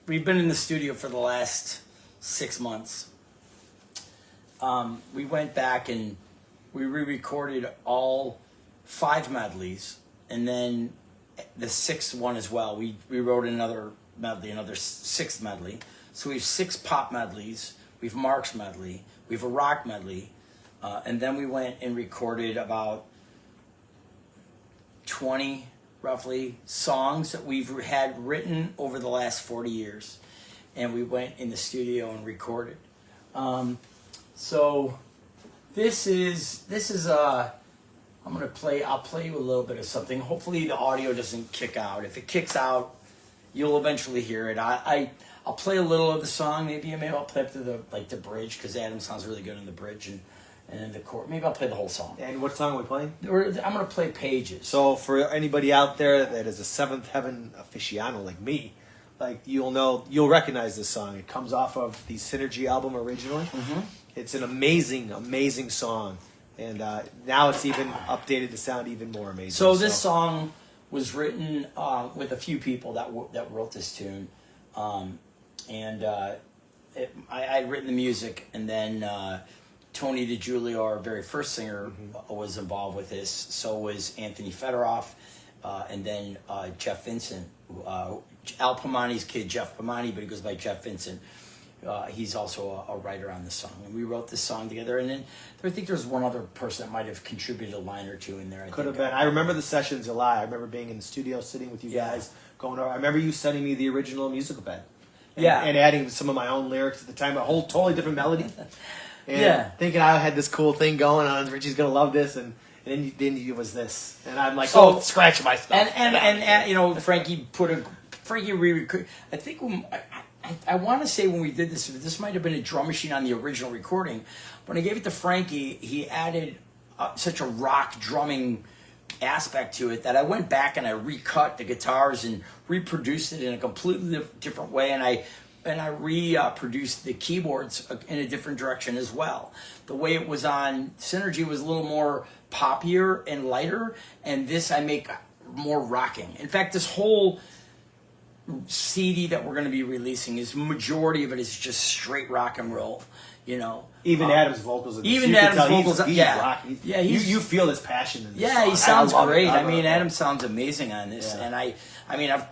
we've been in the studio for the last 6 months. We went back and we re-recorded all 5 medleys, and then the 6th one as well. We wrote another medley, another 6th medley. So we have 6 pop medleys. We have Mark's medley. We have a rock medley, and then we went and recorded about 20, roughly, songs that we've had written over the last 40 years, and we went in the studio and recorded. So this is I'll play you a little bit of something. Hopefully the audio doesn't kick out. If it kicks out, you'll eventually hear it. I'll play a little of the song. Maybe I'll play up to the bridge, because Adam sounds really good in the bridge, and then the chord. Maybe I'll play the whole song. And what song are we playing? I'm going to play Pages. So for anybody out there that is a Seventh Heaven aficionado like me, like you'll recognize this song. It comes off of the Synergy album originally. Mm-hmm. It's an amazing, amazing song. And now it's even updated to sound even more amazing. So this song was written with a few people that wrote this tune. I had written the music, and then Tony DiGiulio, our very first singer, was involved with this. So was Anthony Fedoroff, and then Jeff Vincent, Al Pimani's kid, Jeff Pimani, but he goes by Jeff Vincent. He's also a writer on the song, and we wrote this song together. And then I think there's one other person that might have contributed a line or two in there. Could have been. I remember the sessions a lot. I remember being in the studio, sitting with you guys, going over. I remember you sending me the original musical bed, and adding some of my own lyrics at the time, a whole totally different melody. And thinking I had this cool thing going on. Richie's gonna love this, and then it was this, and I'm like, scratch my stuff. And Frankie I think I want to say when we did this might have been a drum machine on the original recording. When I gave it to Frankie, he added such a rock drumming aspect to it that I went back and I recut the guitars and reproduced it in a completely different way, and I reproduced the keyboards in a different direction as well. The way it was on Synergy was a little more poppier and lighter, and this I make more rocking. In fact, this whole CD that we're going to be releasing majority of it is just straight rock and roll, Even Adam's vocals. Even Adam's vocals, you feel his passion in this song. He sounds great. Adam sounds amazing on this, and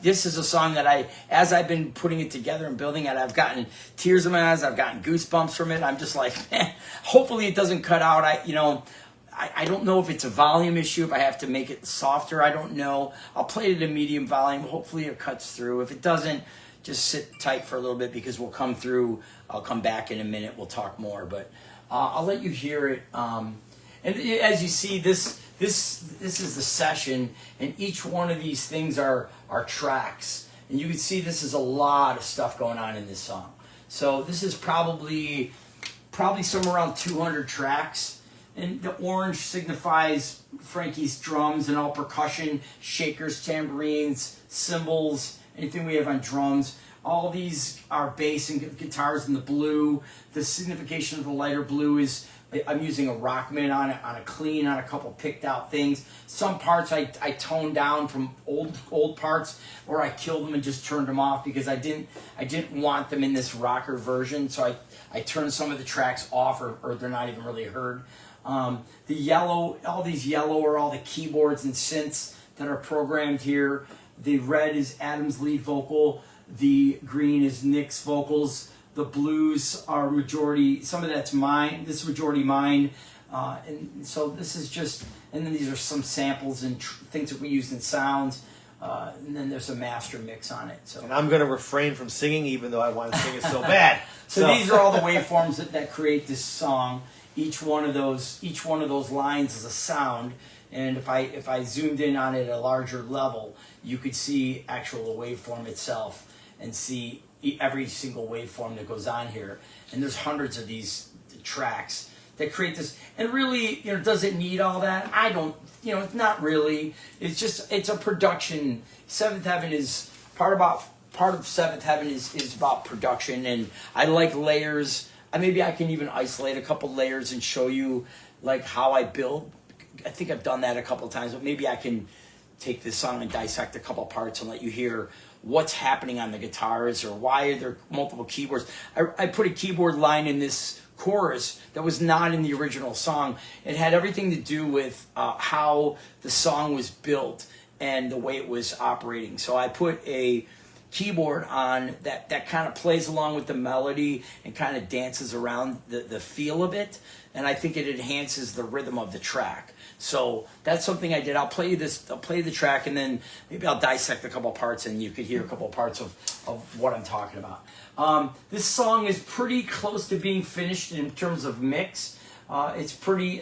this is a song that as I've been putting it together and building it, I've gotten tears in my eyes. I've gotten goosebumps from it. I'm just like, man, hopefully it doesn't cut out. I don't know if it's a volume issue, if I have to make it softer. I don't know. I'll play it at a medium volume. Hopefully it cuts through. If it doesn't, just sit tight for a little bit, because we'll come through. I'll come back in a minute. We'll talk more, but I'll let you hear it. And as you see, this is the session, and each one of these things are tracks. And you can see this is a lot of stuff going on in this song. So this is probably somewhere around 200 tracks. And the orange signifies Frankie's drums and all percussion, shakers, tambourines, cymbals, anything we have on drums. All these are bass and guitars in the blue. The signification of the lighter blue is I'm using a Rockman on a couple picked out things. Some parts I toned down from old parts, or I killed them and just turned them off because I didn't want them in this rocker version. So I turned some of the tracks off, or they're not even really heard. The yellow, all these yellow are all the keyboards and synths that are programmed here. The red is Adam's lead vocal. The green is Nick's vocals. The blues are majority, some of that's mine. This is majority mine. And so this is just, and then these are some samples and things that we used in sounds. And then there's a master mix on it. So. And I'm going to refrain from singing, even though I want to sing it so bad. So these are all the waveforms that create this song. Each one of those lines is a sound, and if I zoomed in on it at a larger level, you could see actual waveform itself and see every single waveform that goes on here. And there's hundreds of these tracks that create this. And really, does it need all that? I don't. Not really. It's a production. Seventh Heaven is part of Seventh Heaven is about production, and I like layers. Maybe I can even isolate a couple layers and show you like how I build. I think I've done that a couple of times, but maybe I can take this song and dissect a couple parts and let you hear what's happening on the guitars or why are there multiple keyboards. I put a keyboard line in this chorus that was not in the original song. It had everything to do with how the song was built and the way it was operating. So I put a keyboard on that kind of plays along with the melody and kind of dances around the feel of it, and I think it enhances the rhythm of the track. So that's something I did. I'll play the track, and then maybe I'll dissect a couple parts and you could hear a couple parts of what I'm talking about. This song is pretty close to being finished in terms of mix. It's pretty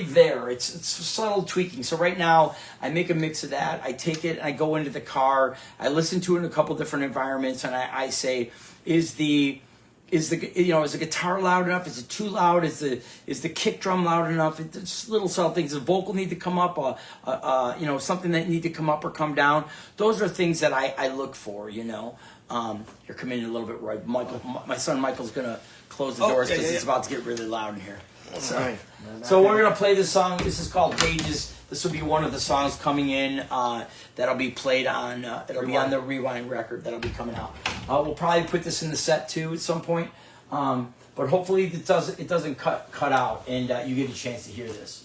there. It's subtle tweaking. So right now I make a mix of that. I take it and I go into the car. I listen to it in a couple different environments, and I say, is the guitar loud enough? Is it too loud? Is the kick drum loud enough? It's little subtle things. Does the vocal need to come up? Something that need to come up or come down. Those are things that I look for. You're coming in a little bit right. My son Michael's gonna close the doors because it's about to get really loud in here. So we're gonna play this song. This is called Gauges. This will be one of the songs coming in that'll be played on. It'll be on the Rewind record that'll be coming out. We'll probably put this in the set too at some point, but hopefully it doesn't cut out and you get a chance to hear this.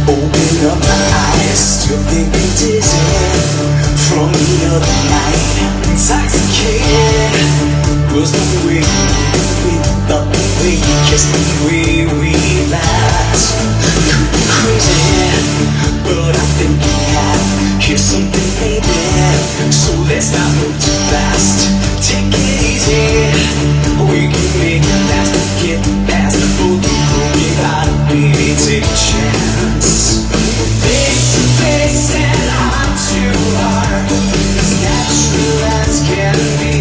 Open up my eyes, still thinking dizzy from the other night. Intoxicated was the way we thought the way you kissed me, the way we laughed. Could be crazy, but I think you have. Here's something maybe, so let's not move too fast. Take it easy, we can make it last. Get past the broken heart, baby, take a chance. Face to face and heart to heart, as natural as can be.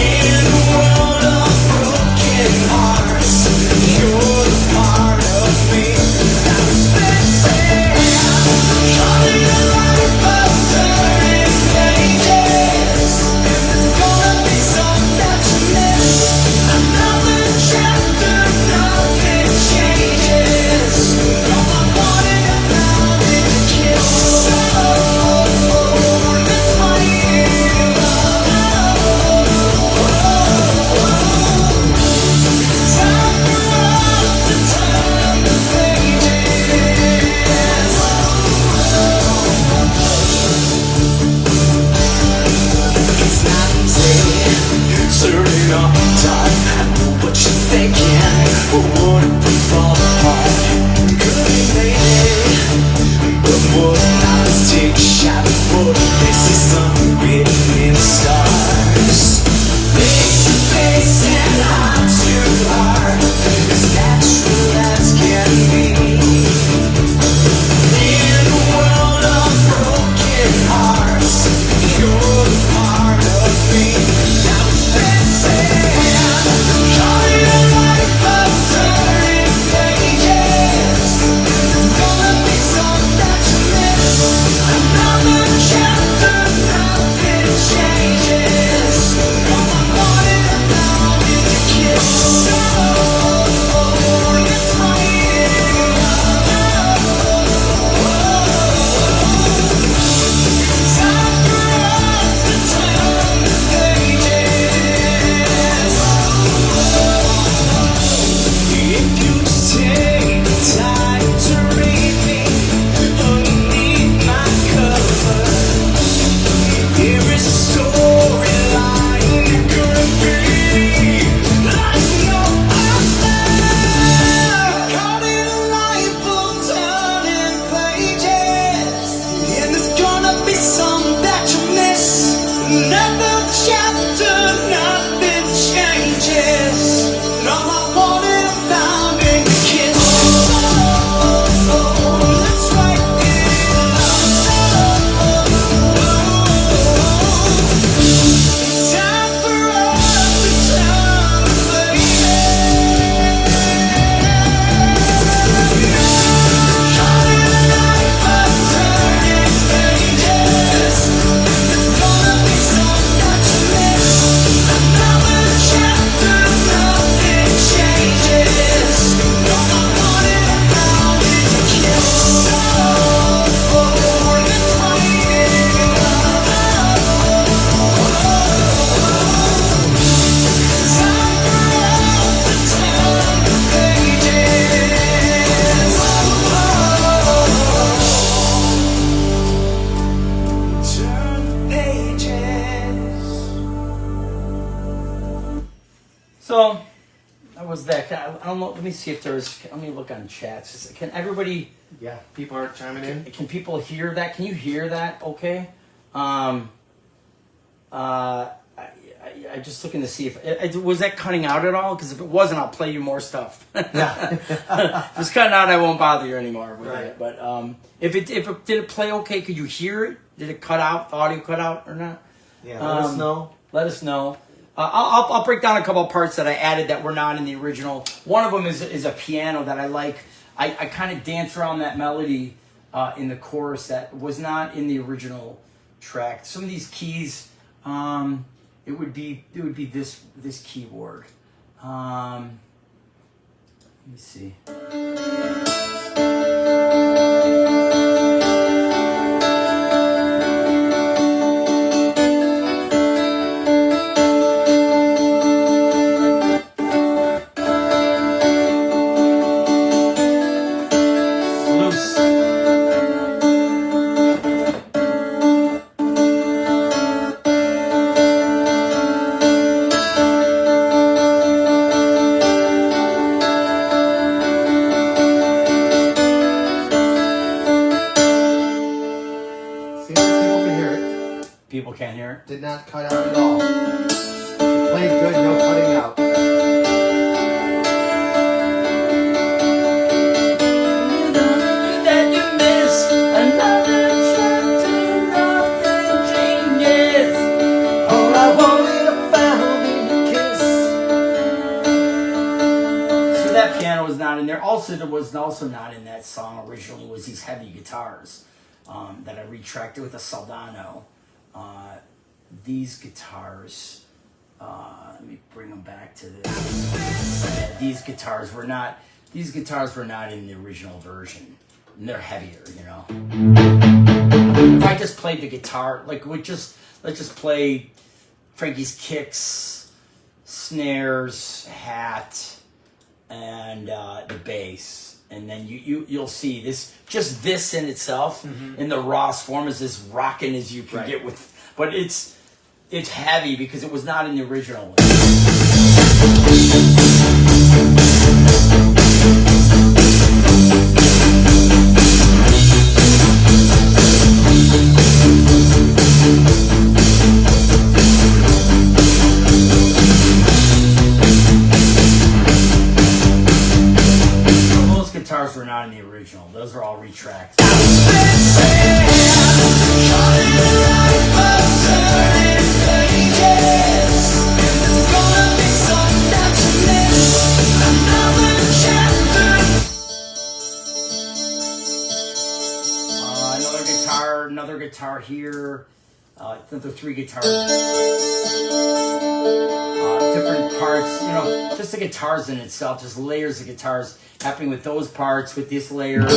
In a world of broken hearts. So that was that. I don't know. Let me see if there's. Let me look on chats. Can everybody? Yeah, people are chiming in. Can people hear that? Can you hear that? Okay. I just looking to see if was that cutting out at all. Because if it wasn't, I'll play you more stuff. Yeah. If it's cutting out, I won't bother you anymore with Right. it. But if it did it play okay? Could you hear it? Did it cut out? The audio cut out or not? Yeah, let us know. Let us know. I'll break down a couple of parts that I added that were not in the original. One of them is a piano that I like. I kind of dance around that melody in the chorus that was not in the original track. Some of these keys, it would be this keyboard. Let me see. People can't hear it. Did not cut out at all. It played good, no cutting out. That you miss another chapter of the changes. All I wanted to find in a kiss. So that piano was not in there. Also, there was also not in that song originally was these heavy guitars that I retracted with a Soldano. These guitars, let me bring them back to this. Yeah, these guitars were not in the original version, and they're heavier, you know. If I just played the guitar, like let's just play Frankie's kicks, snares, hat, and the bass, and then you'll see this. Just this in itself, in the rawest form, is as rocking as you can get with. But it's heavy because it was not in the original one. Those guitars were not in the original. Those are all retracted. Another guitar here, another 3 guitars, different parts, you know, just the guitars in itself, just layers of guitars happening with those parts, with this layer.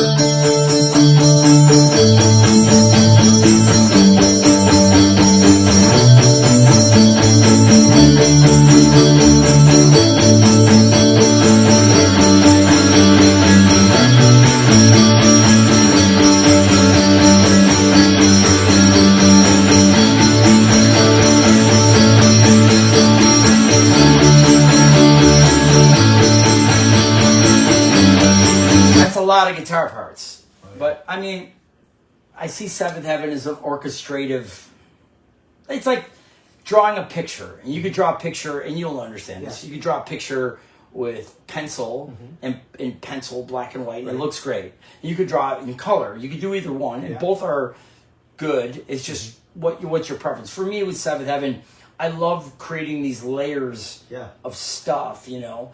A lot of guitar parts, but I mean, I see Seventh Heaven as an orchestrative. It's like drawing a picture, and you could draw a picture, and you'll understand this. You could draw a picture with pencil and in pencil, black and white, and it looks great. And you could draw it in color. You could do either one, and both are good. It's just what's your preference. For me, with Seventh Heaven, I love creating these layers of stuff. You know,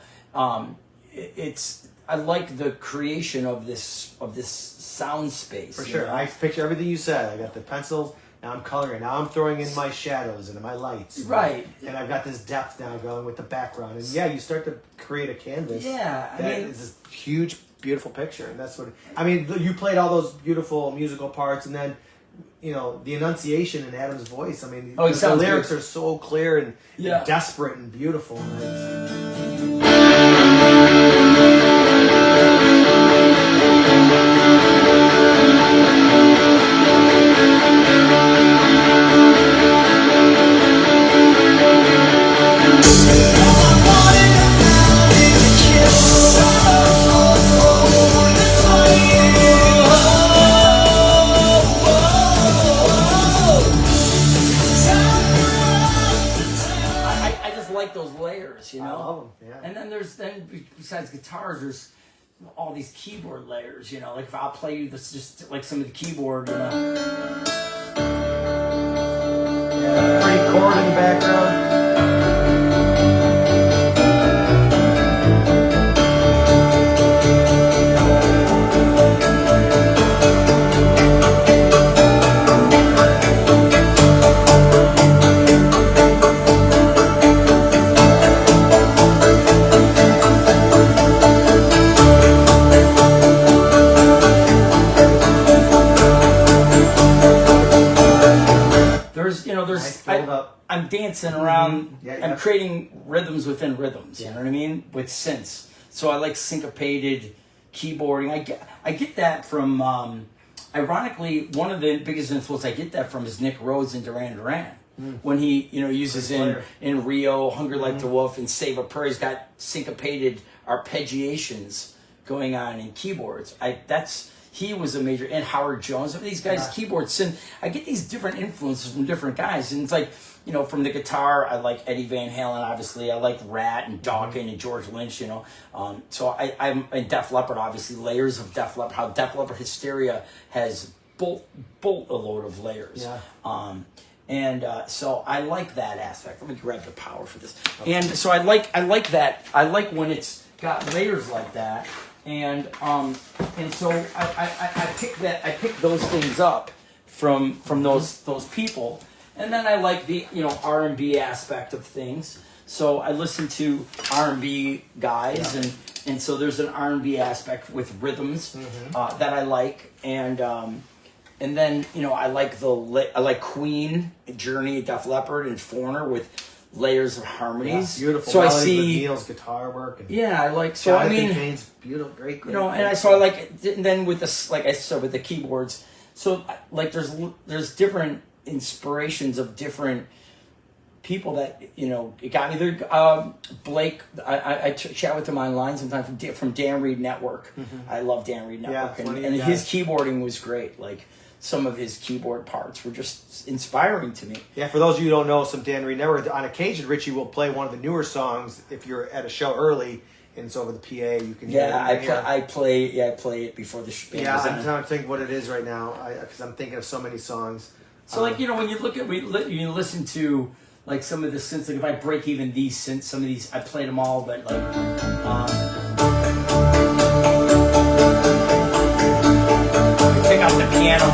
I like the creation of this sound space. For sure. Know? I picture everything you said. I got the pencils, now I'm coloring, now I'm throwing in my shadows and my lights. Right. And I've got this depth now going with the background. And yeah, you start to create a canvas. Yeah. I mean, it's this huge, beautiful picture. And that's what, I mean, you played all those beautiful musical parts, and then, you know, the enunciation in Adam's voice. I mean, the lyrics are so clear and desperate and beautiful. And All I wanted like those layers, you know. I love them. Yeah. And then besides guitars, there's all these keyboard layers, you know. Like if I'll play you this, just like some of the keyboard, you know. Yeah, pretty chord in the background. I'm dancing around. Yeah, I'm creating rhythms within rhythms. You know what I mean? With synths. So I like syncopated keyboarding. I get that from. Ironically, one of the biggest influences I get that from is Nick Rhodes and Duran Duran. When he uses in Rio, Hunger Like the Wolf, and Save a Prayer, he's got syncopated arpeggiations going on in keyboards. He was a major, and Howard Jones. These guys' keyboards, and I get these different influences from different guys, and it's like, from the guitar, I like Eddie Van Halen, obviously. I like Rat and Dawkins and George Lynch, So I'm in Def Leppard, obviously, layers of Def Leppard. How Def Leppard Hysteria has bolt a load of layers. Yeah. So I like that aspect. Let me grab the power for this. Okay. And so I like that. I like when it's got layers like that. And so I pick those things up from those people, and then I like the R&B aspect of things. So I listen to R&B guys, and so there's an R&B aspect with rhythms that I like, and then I like Queen, Journey, Def Leppard, and Foreigner with layers of harmonies. Yeah, beautiful. So I see Neil's guitar work. And I like. So I mean, Kane's beautiful, great. And I like it. And then with this, like I said, with the keyboards. So like, there's different inspirations of different people that it got me. Blake, I chat with him online sometimes from Dan Reed Network. I love Dan Reed Network, and his keyboarding was great. Like, some of his keyboard parts were just inspiring to me. Yeah, for those of you who don't know, some Dan Reed Network, on occasion, Richie will play one of the newer songs if you're at a show early, and it's over the PA. You can hear it. I play it before the band. Yeah, I'm trying to think what it is right now, because I'm thinking of so many songs. So when you look at, you listen to like some of the synths, like if I break even these synths, some of these, I played them all, but like, take out the piano.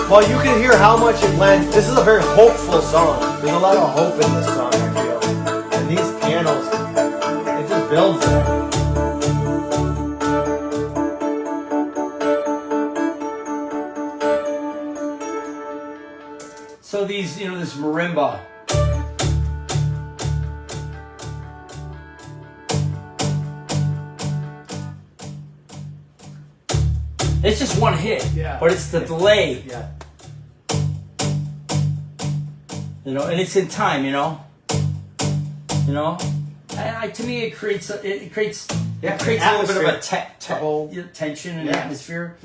Well, you can hear how much it lends. This is a very hopeful song. There's a lot of hope in this song, I feel. And these pianos, it just builds it. So these, this marimba. It's just one hit, but it's the delay. Yeah. And it's in time, And to me, it creates a little bit of a tension and atmosphere,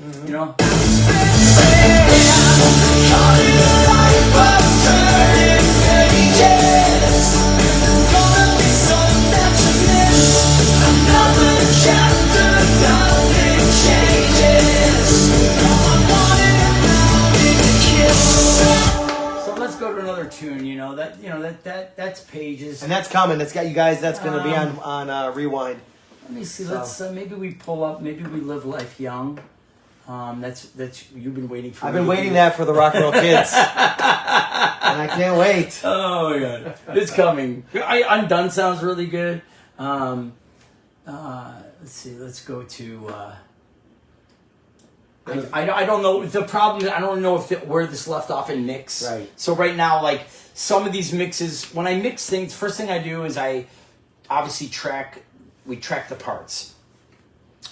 Go to another tune, that's Pages, and that's coming. That's got you guys. That's going to be on Rewind. Let me see. Let's maybe we pull up. Maybe we Live Life Young. That's you've been waiting for. I've been waiting that for the Rock and Roll Kids, and I can't wait. Oh my God, it's coming. Undone sounds really good. Let's see. Let's go to. I don't know. The problem is I don't know where this left off in mix. Right. So right now, like some of these mixes, when I mix things, first thing I do is I obviously track the parts.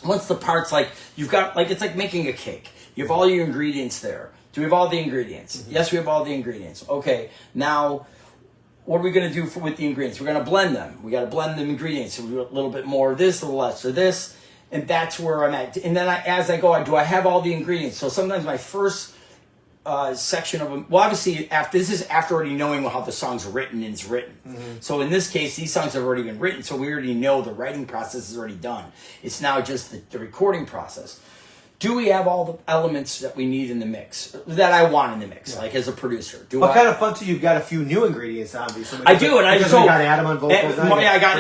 Once the parts, like you've got, like it's like making a cake. You have all your ingredients there. Do we have all the ingredients? Mm-hmm. Yes, we have all the ingredients. Okay, now what are we going to do with the ingredients? We're going to blend them. We got to blend the ingredients. So we do a little bit more of this, a little less of this. and that's where I'm at. And then as I go, do I have all the ingredients? So sometimes my first section of them. Well, obviously, this is after already knowing how the songs are written and it's written. So in this case, these songs have already been written, so we already know the writing process is already done. It's now just the recording process. Do we have all the elements that we need in the mix that I want in the mix, like as a producer? What kind of fun too? You've got a few new ingredients on these. I do, and I got Adam on vocals. I got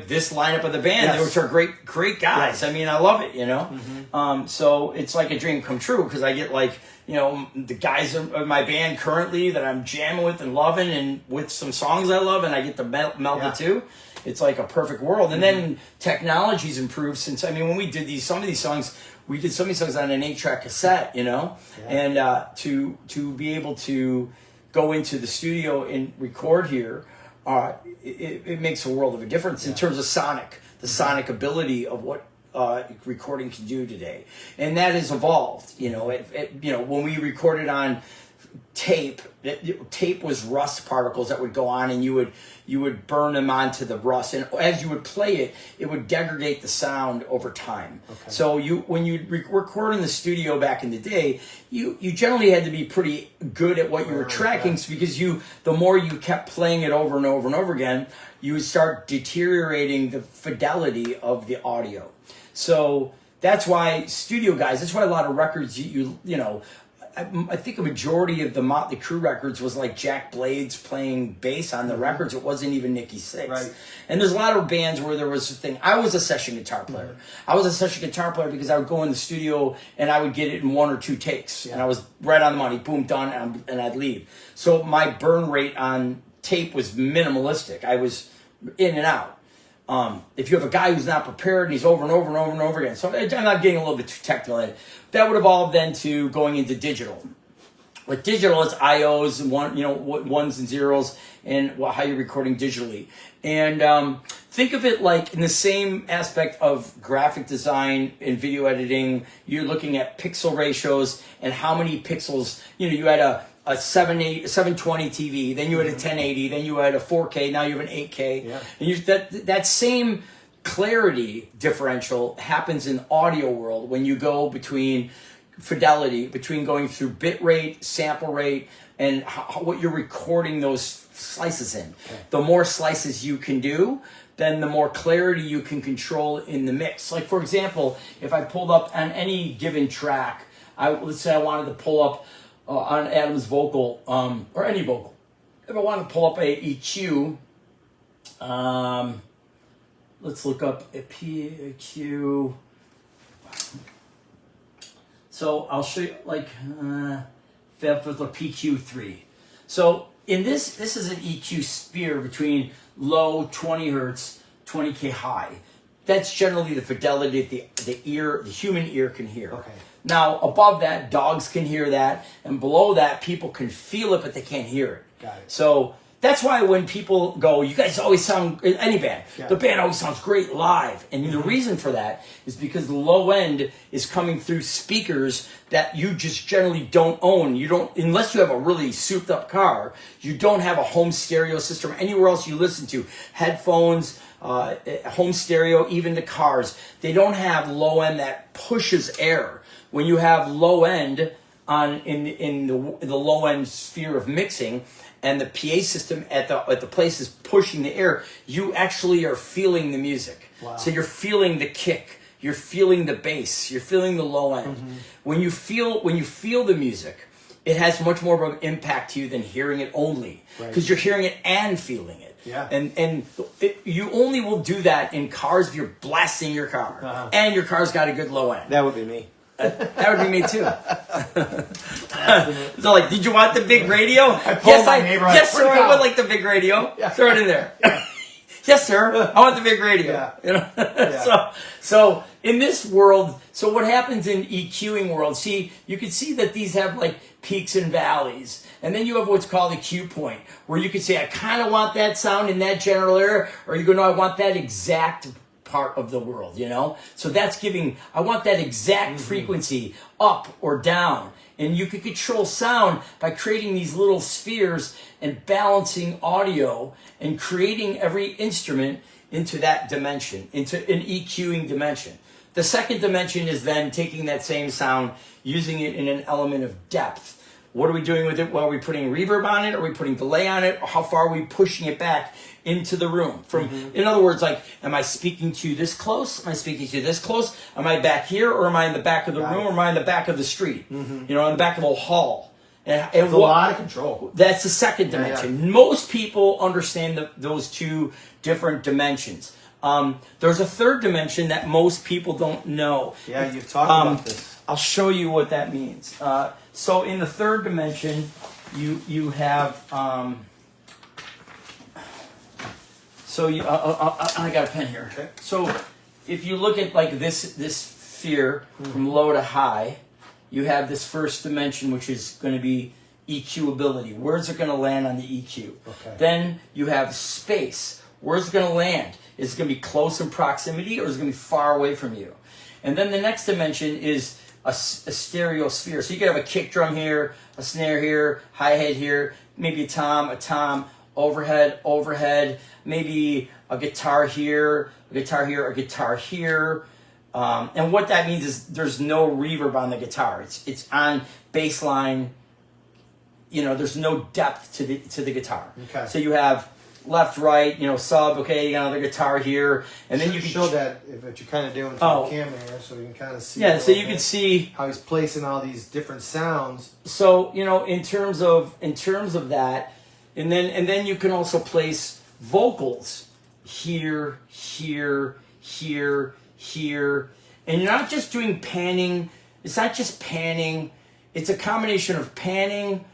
this lineup of the band, which are great guys. Yes. I mean, I love it, you know. So it's like a dream come true because I get like, you know, the guys of my band currently that I'm jamming with and loving, and with some songs I love, and I get to meld the two. It's like a perfect world. And then technology's improved since, I mean, when we did some of these songs on an 8-track cassette, you know, and to be able to go into the studio and record here, it makes a world of a difference in terms of the sonic ability of what recording can do today. And that has evolved, you know. You know, when we recorded on tape was rust particles that would go on, and you would burn them onto the rust, and as you would play it would degrade the sound over time. Okay. So when you record in the studio back in the day, you generally had to be pretty good at what you were tracking, because the more you kept playing it over and over and over again, you would start deteriorating the fidelity of the audio. So that's why studio guys, that's why a lot of records you know, I think a majority of the Motley Crue records was like Jack Blades playing bass on the records. It wasn't even Nicky Sixx. Right. And there's a lot of bands where there was a thing. I was a session guitar player. I was a session guitar player because I would go in the studio and I would get it in 1 or 2 takes. And I was right on the money, boom, done, and I'd leave. So my burn rate on tape was minimalistic. I was in and out. If you have a guy who's not prepared and he's over and over and over and over again. So I'm not getting a little bit too technical. That would evolve then to going into digital. With digital, it's IOs and ones and zeros, and how you're recording digitally. And think of it like in the same aspect of graphic design and video editing. You're looking at pixel ratios and how many pixels. You know, you had a 720 TV, then you had a 1080, then you had a 4K, now you have an 8K. Yeah. And that same clarity differential happens in audio world when you go between fidelity, between going through bit rate, sample rate, and what you're recording those slices in. Okay. The more slices you can do, then the more clarity you can control in the mix. Like, for example, if I pulled up on any given track, let's say I wanted to pull up on Adam's vocal, or any vocal. If I want to pull up a EQ, let's look up a PQ. So I'll show you like with a PQ3. So in this is an EQ sphere between low 20 hertz, 20K high. That's generally the fidelity that the human ear can hear. Okay. Now, above that, dogs can hear that, and below that, people can feel it, but they can't hear it. Got it. So that's why when people go, you guys always sound, any band, the band always sounds great live. And the reason for that is because the low end is coming through speakers that you just generally don't own. You don't, unless you have a really souped up car, you don't have a home stereo system anywhere else you listen to. Headphones, home stereo, even the cars. They don't have low end that pushes air. When you have low end in the low end sphere of mixing, and the PA system at the place is pushing the air, you actually are feeling the music. Wow. So you're feeling the kick, you're feeling the bass, you're feeling the low end. Mm-hmm. When you feel the music, it has much more of an impact to you than hearing it only, because you're hearing it and feeling it. Yeah. And you only will do that in cars if you're blasting your car, and your car's got a good low end. That would be me. That would be me too. So, like, did you want the big radio? Yes, sir. I would like the big radio. Yeah. Throw it in there. Yeah. Yes, sir. I want the big radio. Yeah. You know. Yeah. So in this world, so what happens in EQing world? See, you can see that these have like peaks and valleys, and then you have what's called a cue point, where you can say, I kind of want that sound in that general area, or you go, no, I want that exact part of the world, you know? So that's I want that exact frequency up or down. And you can control sound by creating these little spheres and balancing audio and creating every instrument into that dimension, into an EQing dimension. The second dimension is then taking that same sound, using it in an element of depth. What are we doing with it? Well, are we putting reverb on it? Are we putting delay on it? How far are we pushing it back into the room? In other words, like, am I speaking to you this close? Am I speaking to you this close? Am I back here, or am I in the back of the room, or am I in the back of the street? You know, in the back of a hall. And a lot of control. That's the second dimension. Yeah. Most people understand those two different dimensions. There's a third dimension that most people don't know. Yeah, you've talked about this. I'll show you what that means. So in the third dimension, you have. I got a pen here. Okay. So if you look at like this sphere from low to high, you have this first dimension, which is going to be EQ ability. Where's it going to land on the EQ? Okay. Then you have space. Where's it going to land? Is it going to be close in proximity, or is it going to be far away from you? And then the next dimension is a stereo sphere. So you could have a kick drum here, a snare here, hi-hat here, maybe a tom, overhead, maybe a guitar here, a guitar here, a guitar here. And what that means is there's no reverb on the guitar. It's on bass line. You know, there's no depth to the guitar. Okay. So you have left, right, you know, sub. Okay, you got another guitar here, and then you can show that what you're kind of doing to the camera here, so you can kind of see. Yeah, so you can see how he's placing all these different sounds. So you know, in terms of that, and then you can also place vocals here, and you're not just doing panning. It's not just panning. It's a combination of panning,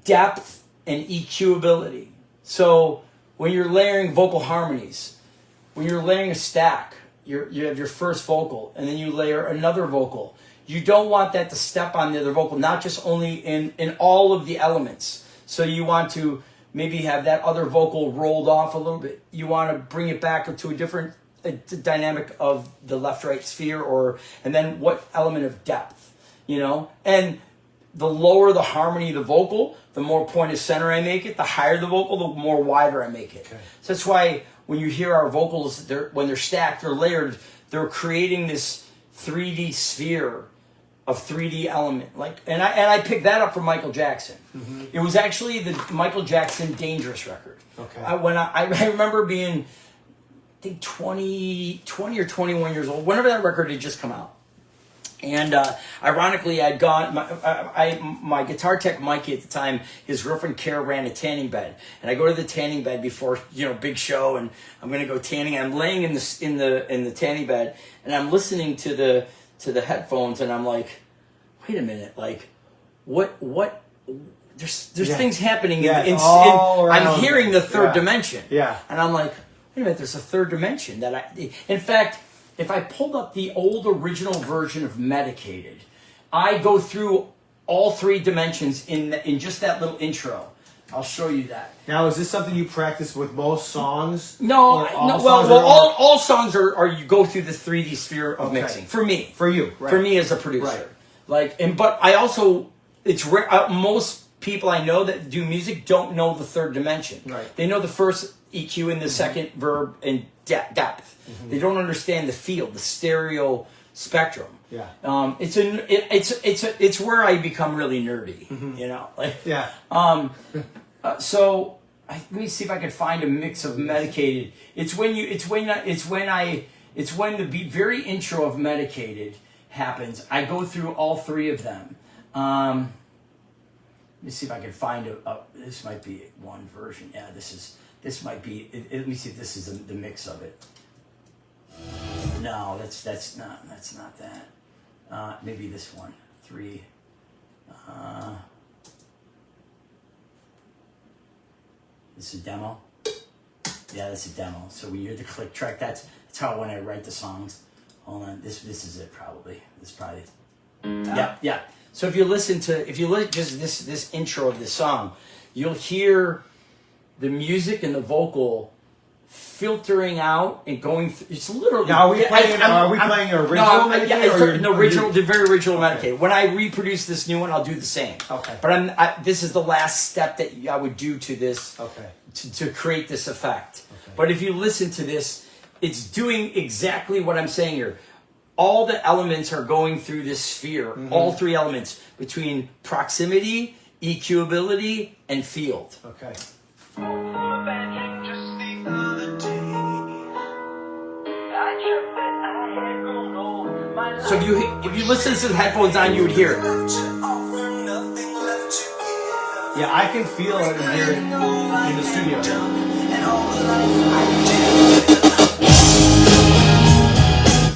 depth, and EQ ability. So when you're layering vocal harmonies, when you're layering a stack, you have your first vocal, and then you layer another vocal. You don't want that to step on the other vocal, not just only in all of the elements. So you want to maybe have that other vocal rolled off a little bit. You want to bring it back to a different dynamic of the left-right sphere, and then what element of depth, you know? And the lower the harmony of the vocal, the more point of center I make it. The higher the vocal, the more wider I make it. Okay. So that's why when you hear our vocals, when they're stacked, they're layered, they're creating this 3D sphere of 3D element. And I picked that up from Michael Jackson. Mm-hmm. It was actually the Michael Jackson Dangerous record. Okay. I remember being, I think 20 or 21 years old, whenever that record had just come out. And ironically, I'd gone. My guitar tech Mikey at the time, his girlfriend Kara ran a tanning bed, and I go to the tanning bed before big show, and I'm going to go tanning. I'm laying in the tanning bed, and I'm listening to the headphones, and I'm like, wait a minute, like what? There's things happening. I'm hearing the third dimension. Yeah, and I'm like, wait a minute, there's a third dimension in fact. If I pulled up the old original version of Medicated, I go through all three dimensions in just that little intro. I'll show you that. Now, is this something you practice with most songs? No. All songs are you go through the 3D sphere of mixing. For me. For you. Right. For me as a producer. Right. But I also, it's rare. Most people I know that do music don't know the third dimension. Right. They know the first EQ and the second verb and depth. Mm-hmm. They don't understand the field, the stereo spectrum. Yeah. It's where I become really nerdy. Mm-hmm. You know. Yeah. So let me see if I can find a mix of Medicated. It's when the very intro of Medicated happens. I go through all three of them. Let me see if I can find this might be one version. Yeah, this might be. Let me see if this is the mix of it. No, that's not that. Maybe this one. 3. This is a demo. Yeah, that's a demo. So when you hear the click track, that's how when I write the songs. Hold on, this is it probably. This is probably. Yeah. So if you look just this intro of this song, you'll hear the music and the vocal filtering out and going through. It's literally. Now, are we playing original? The very original Medicaid. When I reproduce this new one, I'll do the same. Okay. But this is the last step that I would do to this. Okay. To create this effect. But if you listen to this, it's doing exactly what I'm saying here. All the elements are going through this sphere, all three elements between proximity, EQability, and field. Okay. So if you listen to the headphones on, you would hear it. Yeah, I can feel it and hear it in the studio.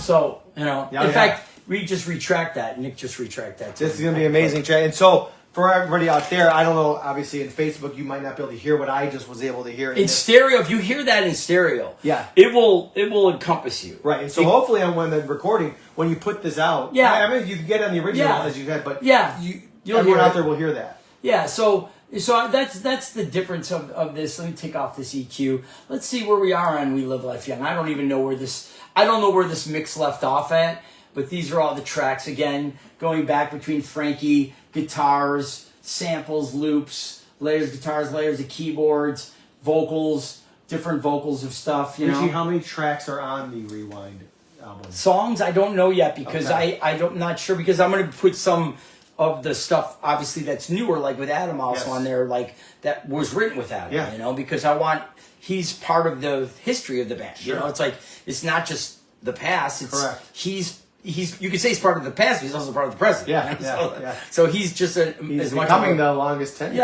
So, in fact, we just retract that. Nick just retract that. This is going to be amazing, Trey. And so, for everybody out there, I don't know, obviously in Facebook, you might not be able to hear what I just was able to hear. In stereo, if you hear that in stereo, yeah, it will encompass you. Right. And so hopefully when the recording, when you put this out, I mean, you can get it on the original as you said, but everyone out there will hear that. Yeah, so that's the difference of this. Let me take off this EQ. Let's see where we are on We Live Life Young. I don't know where this mix left off at, but these are all the tracks again, going back between Frankie, guitars, samples, loops, layers of guitars, layers of keyboards, vocals, different vocals of stuff, Richie, how many tracks are on the Rewind album? Songs, I don't know yet because I'm not sure, because I'm going to put some of the stuff, obviously, that's newer, like with Adam also on there, like that was written with Adam, because he's part of the history of the band. Sure. It's like, it's not just the past, it's correct. He's you could say he's part of the past, but he's also part of the present. So he's just he's becoming the longest tenure.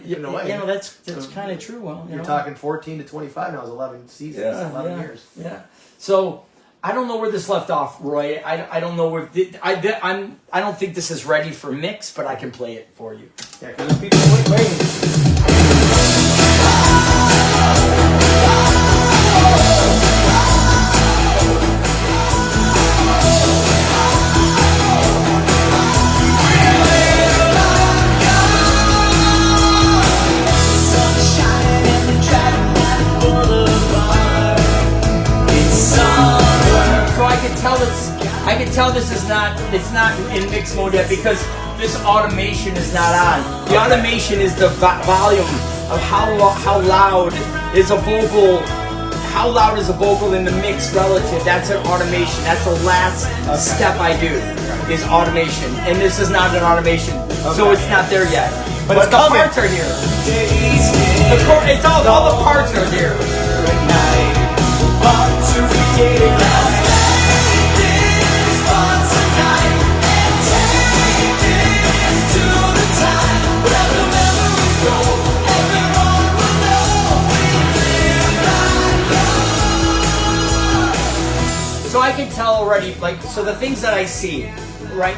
In a way. That's kind of true. Well, you're talking 14 to 25 now, is 11 seasons, 11 years. Yeah. So I don't know where this left off, Roy. I don't know where I don't think this is ready for mix, but I can play it for you. Yeah, because people waiting. I can tell this is not in mix mode yet because this automation is not on. The automation is the volume of how loud is a vocal. How loud is a vocal in the mix relative? That's an automation. That's the last step I do is automation, and this is not an automation, so it's not there yet. But the parts are here. It's all the parts are here. So I can tell already, so the things that I see, right,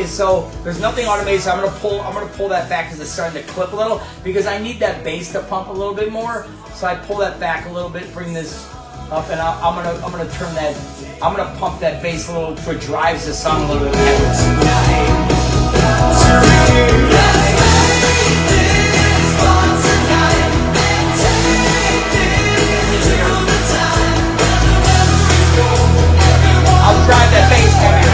so there's nothing automated. So I'm gonna pull that back because it's starting to clip a little because I need that bass to pump a little bit more. So I pull that back a little bit, bring this up, and I'm gonna turn that. I'm gonna pump that bass a little so it drives the song a little bit better. I'll drive that bass heavier.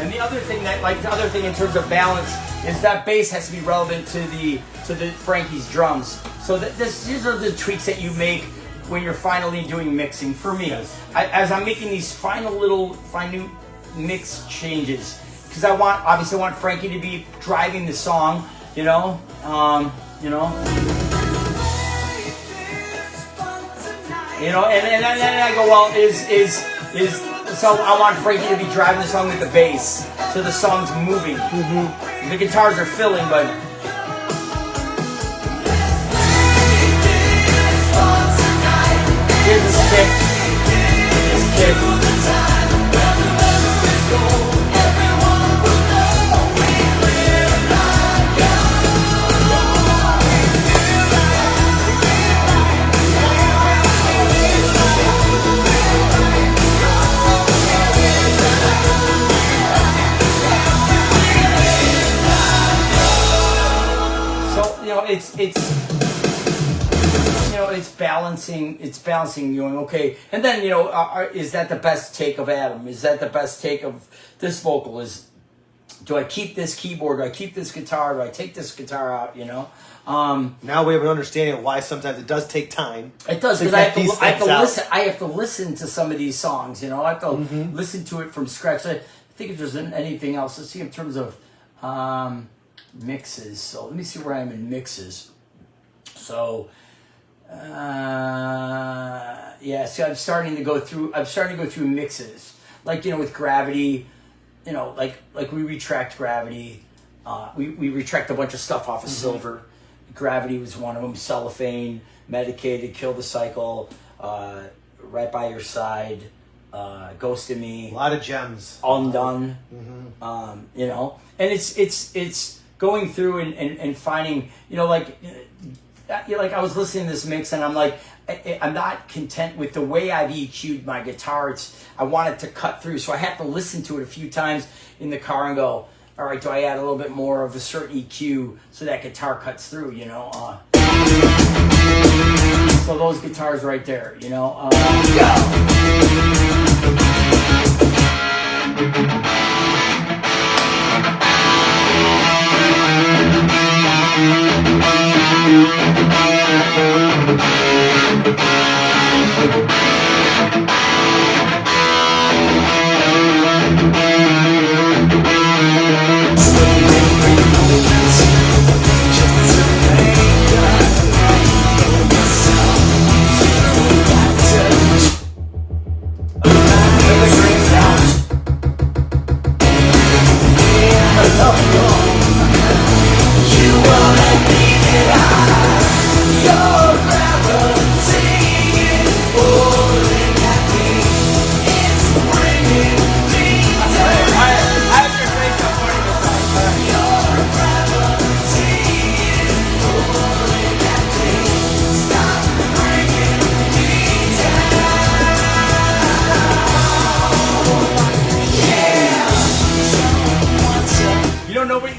And the other thing in terms of balance is that bass has to be relevant to the Frankie's drums. So these are the tweaks that you make when you're finally doing mixing. For me, as I'm making these final mix changes. Because I want Frankie to be driving the song, and then I go, well, so I want Frankie to be driving the song with the bass, so the song's moving. The guitars are filling, but here's this kick, know, it's balancing. It's balancing. You know, okay, and then you know, is that the best take of Adam? Is that the best take of this vocal? Do I keep this keyboard? Do I keep this guitar? Do I take this guitar out? You know. Now we have an understanding of why sometimes it does take time. It does, because I have to listen. I have to listen to some of these songs. You know, I have to listen to it from scratch. I think if there's anything else, let's see in terms of mixes. So let me see where I am in mixes. So yeah, so I'm starting to go through mixes, like, you know, with Gravity. You know, like we retract Gravity. We retract a bunch of stuff off of Silver. Gravity was one of them. Cellophane, Medicated, Kill the Cycle, Right by Your Side, Ghost in Me. A lot of gems. Undone. You know, and it's going through and finding, you know, like I was listening to this mix and I'm like, I'm not content with the way I've EQ'd my guitar. I want it to cut through, so I have to listen to it a few times in the car and go, all right, do I add a little bit more of a certain EQ so that guitar cuts through, you know? So those guitars right there, you know?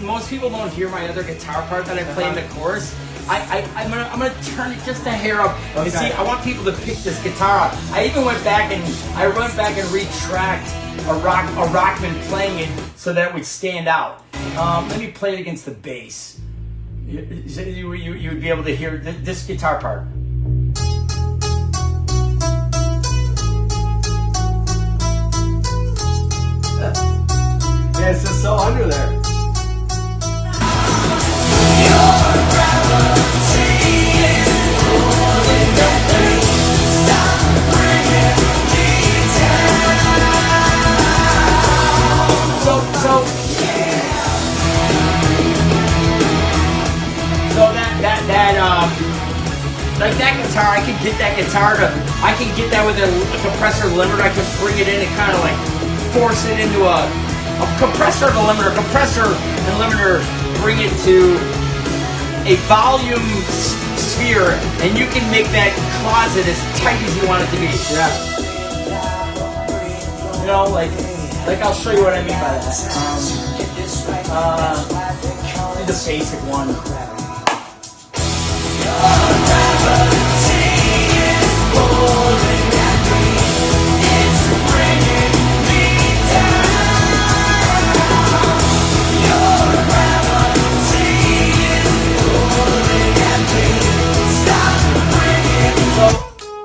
Most people don't hear my other guitar part that I play in the chorus. I'm gonna turn it just a hair up. Okay. You see, I want people to pick this guitar up. I even went back and retract a Rockman playing it so that it would stand out. Let me play it against the bass. You would be able to hear this guitar part. Yeah, it's just so under there. Like that guitar, I can get that guitar I can get that with a compressor limiter. I can bring it in and kind of like force it into a compressor and a limiter. Compressor and limiter bring it to a volume sphere, and you can make that closet as tight as you want it to be. Yeah. You know, like I'll show you what I mean by that. The basic one.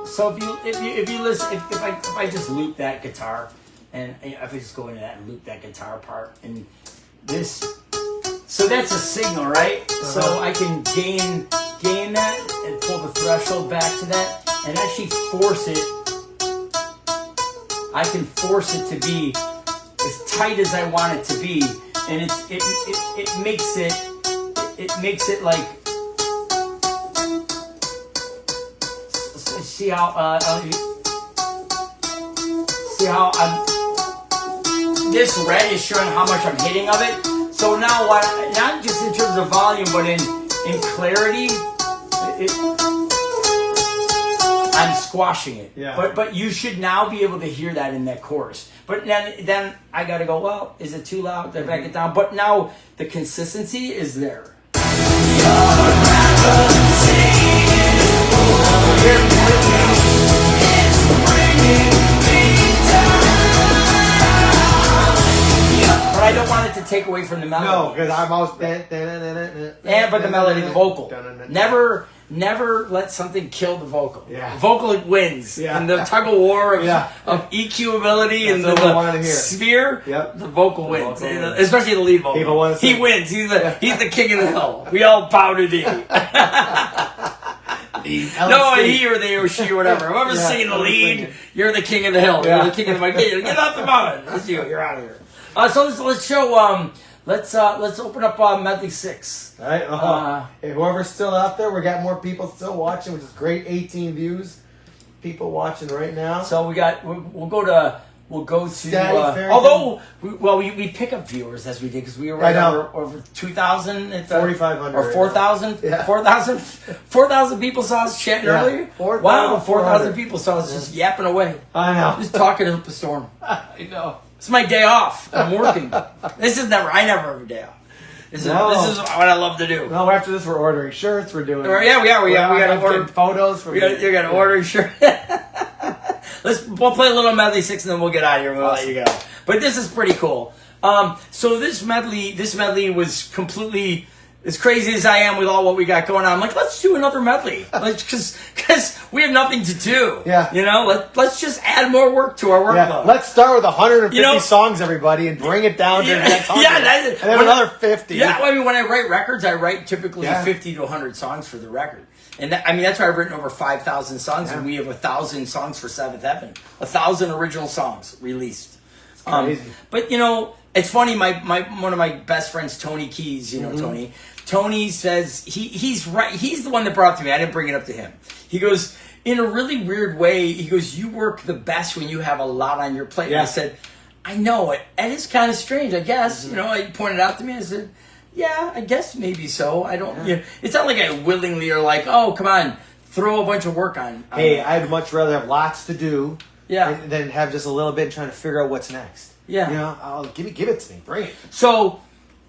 So if you listen, if I just loop that guitar, and if I just go into that and loop that guitar part, and this, so that's a signal, right? So I can gain that and pull the threshold back to that, and actually force it. I can force it to be as tight as I want it to be, and it makes it like. See how I'm. This red is showing how much I'm hitting of it. So now what? Not just in terms of volume, but in clarity, I'm squashing it. Yeah. But you should now be able to hear that in that chorus. But then I gotta go. Well, is it too loud? Then back it down. But now the consistency is there. Your gravity is here with But I don't want it to take away from the melody. No, because I'm always. And but the melody, the vocal. Never let something kill the vocal. Yeah. The vocal wins. Yeah. And the tug of war of, Yeah. of EQ ability and That's the, what I wanted to hear. sphere, Yep. the vocal wins. vocal wins. Especially the lead vocal. People want to He sing. wins. He's the king of the hill. We all bow to thee. No, he or they or she or whatever. Whoever's Yeah, singing the whoever's lead, singing. you're the king of the hill. Yeah. You're the king of the mic. Get off the mountain. That's you. You're out of here. So let's show. Let's open up Medley 6. All right. Hey, whoever's still out there, we got more people still watching, which is great. 18 views. People watching right now. So we'll go to Daddy Farrington. although we pick up viewers as we did because we were right over 2,000 4,500 or 4,000 Yeah. 4,000 people saw us chatting Yeah. earlier. 4,400. Wow, 4,000 people saw us just yapping away, I know. just talking up a storm. I know. It's my day off. I'm working. I never have a day off. This is what I love to do. No, after this, we're ordering shirts. We're doing. Yeah, we got to order photos. You got to order sure. We'll play a little medley 6 and then we'll get out of here and we'll let you go. But this is pretty cool. So this medley was completely as crazy as I am with all what we got going on. I'm like, let's do another medley, because we have nothing to do. Yeah. You know, let's just add more work to our workload. Yeah. Let's start with 150 songs, everybody, and bring it down to the next 100. Yeah, and then another 50. Yeah, well, I mean, when I write records, I write typically Yeah. 50 to 100 songs for the record. And that's why I've written over 5,000 songs, and we have 1,000 songs for Seventh Heaven. 1,000 original songs released. Crazy. But it's funny. One of my best friends, Tony Keys. Tony. Tony says he's right. He's the one that brought it to me. I didn't bring it up to him. He goes, in a really weird way, he goes, you work the best when you have a lot on your plate. Yeah. And I said, I know it. And it's kind of strange, I guess. He pointed out to me. I said, yeah, I guess maybe so. I don't. It's not like I willingly are like, oh, come on, throw a bunch of work on. Hey, I'd much rather have lots to do. Yeah. Than have just a little bit and trying to figure out what's next. Yeah. Give it to me. Bring it. So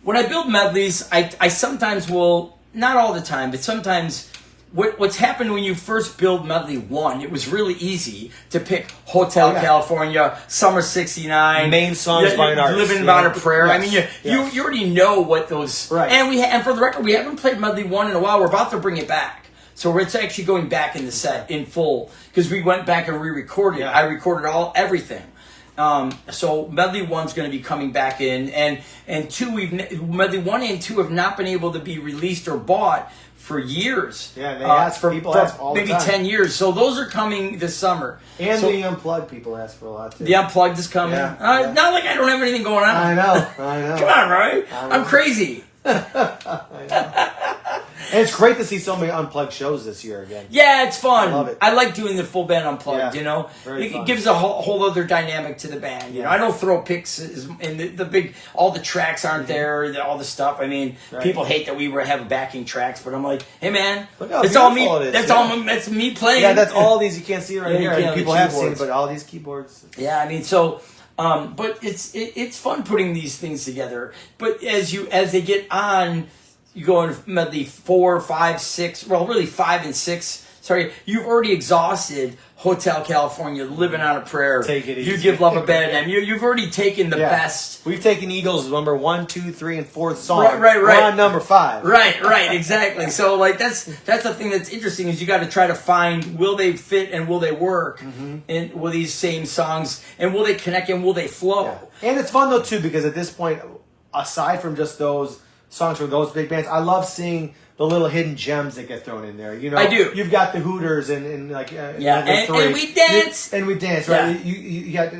when I build medleys, I sometimes will, not all the time, but sometimes what's happened when you first build Medley 1, it was really easy to pick Hotel California, Summer 69, main songs by an artist. Living About a Prayer. Yes. I mean, you already know what those, right. And for the record, we haven't played Medley 1 in a while. We're about to bring it back. So it's actually going back in the set in full because we went back and re-recorded. Yeah. I recorded everything. So Medley 1's going to be coming back in, and 2 Medley 1 and 2 have not been able to be released or bought for years. Yeah, they ask, people ask all the maybe time. 10 years. So those are coming this summer. And so, the Unplugged people ask for a lot too. The Unplugged is coming. Yeah. Not like I don't have anything going on. I know. Come on, right? I'm crazy. I know. And it's great to see so many Unplugged shows this year again. Yeah, it's fun. I love it. I like doing the full band Unplugged, Yeah, very fun. It gives a whole other dynamic to the band. You know, I don't throw picks and the big, all the tracks aren't there, all the stuff. I mean, people hate that we have backing tracks, but I'm like, hey man, Look how it's all me. beautiful it is, That's me playing. Yeah, that's all these, you can't see it right Yeah, here. you can't, And people the have seen it, keyboards. but all these keyboards. Yeah, I mean, so, but it's fun putting these things together. But as they get on, you go in Medley 4, 5, 6. Well, really 5 and 6. Sorry, you've already exhausted Hotel California, Living on a Prayer. Take it You easy. Give Love a Bad Name. You've already taken the Yeah. best. We've taken Eagles number 1, 2, 3, and 4th song. Right. We're on number 5. Right, exactly. So like that's the thing that's interesting is you got to try to find, will they fit and will they work, and will these same songs, and will they connect and will they flow? Yeah. And it's fun though too, because at this point, aside from just those songs from those big bands, I love seeing the little hidden gems that get thrown in there. I do. You've got the Hooters and like and we dance. And we dance, right? You got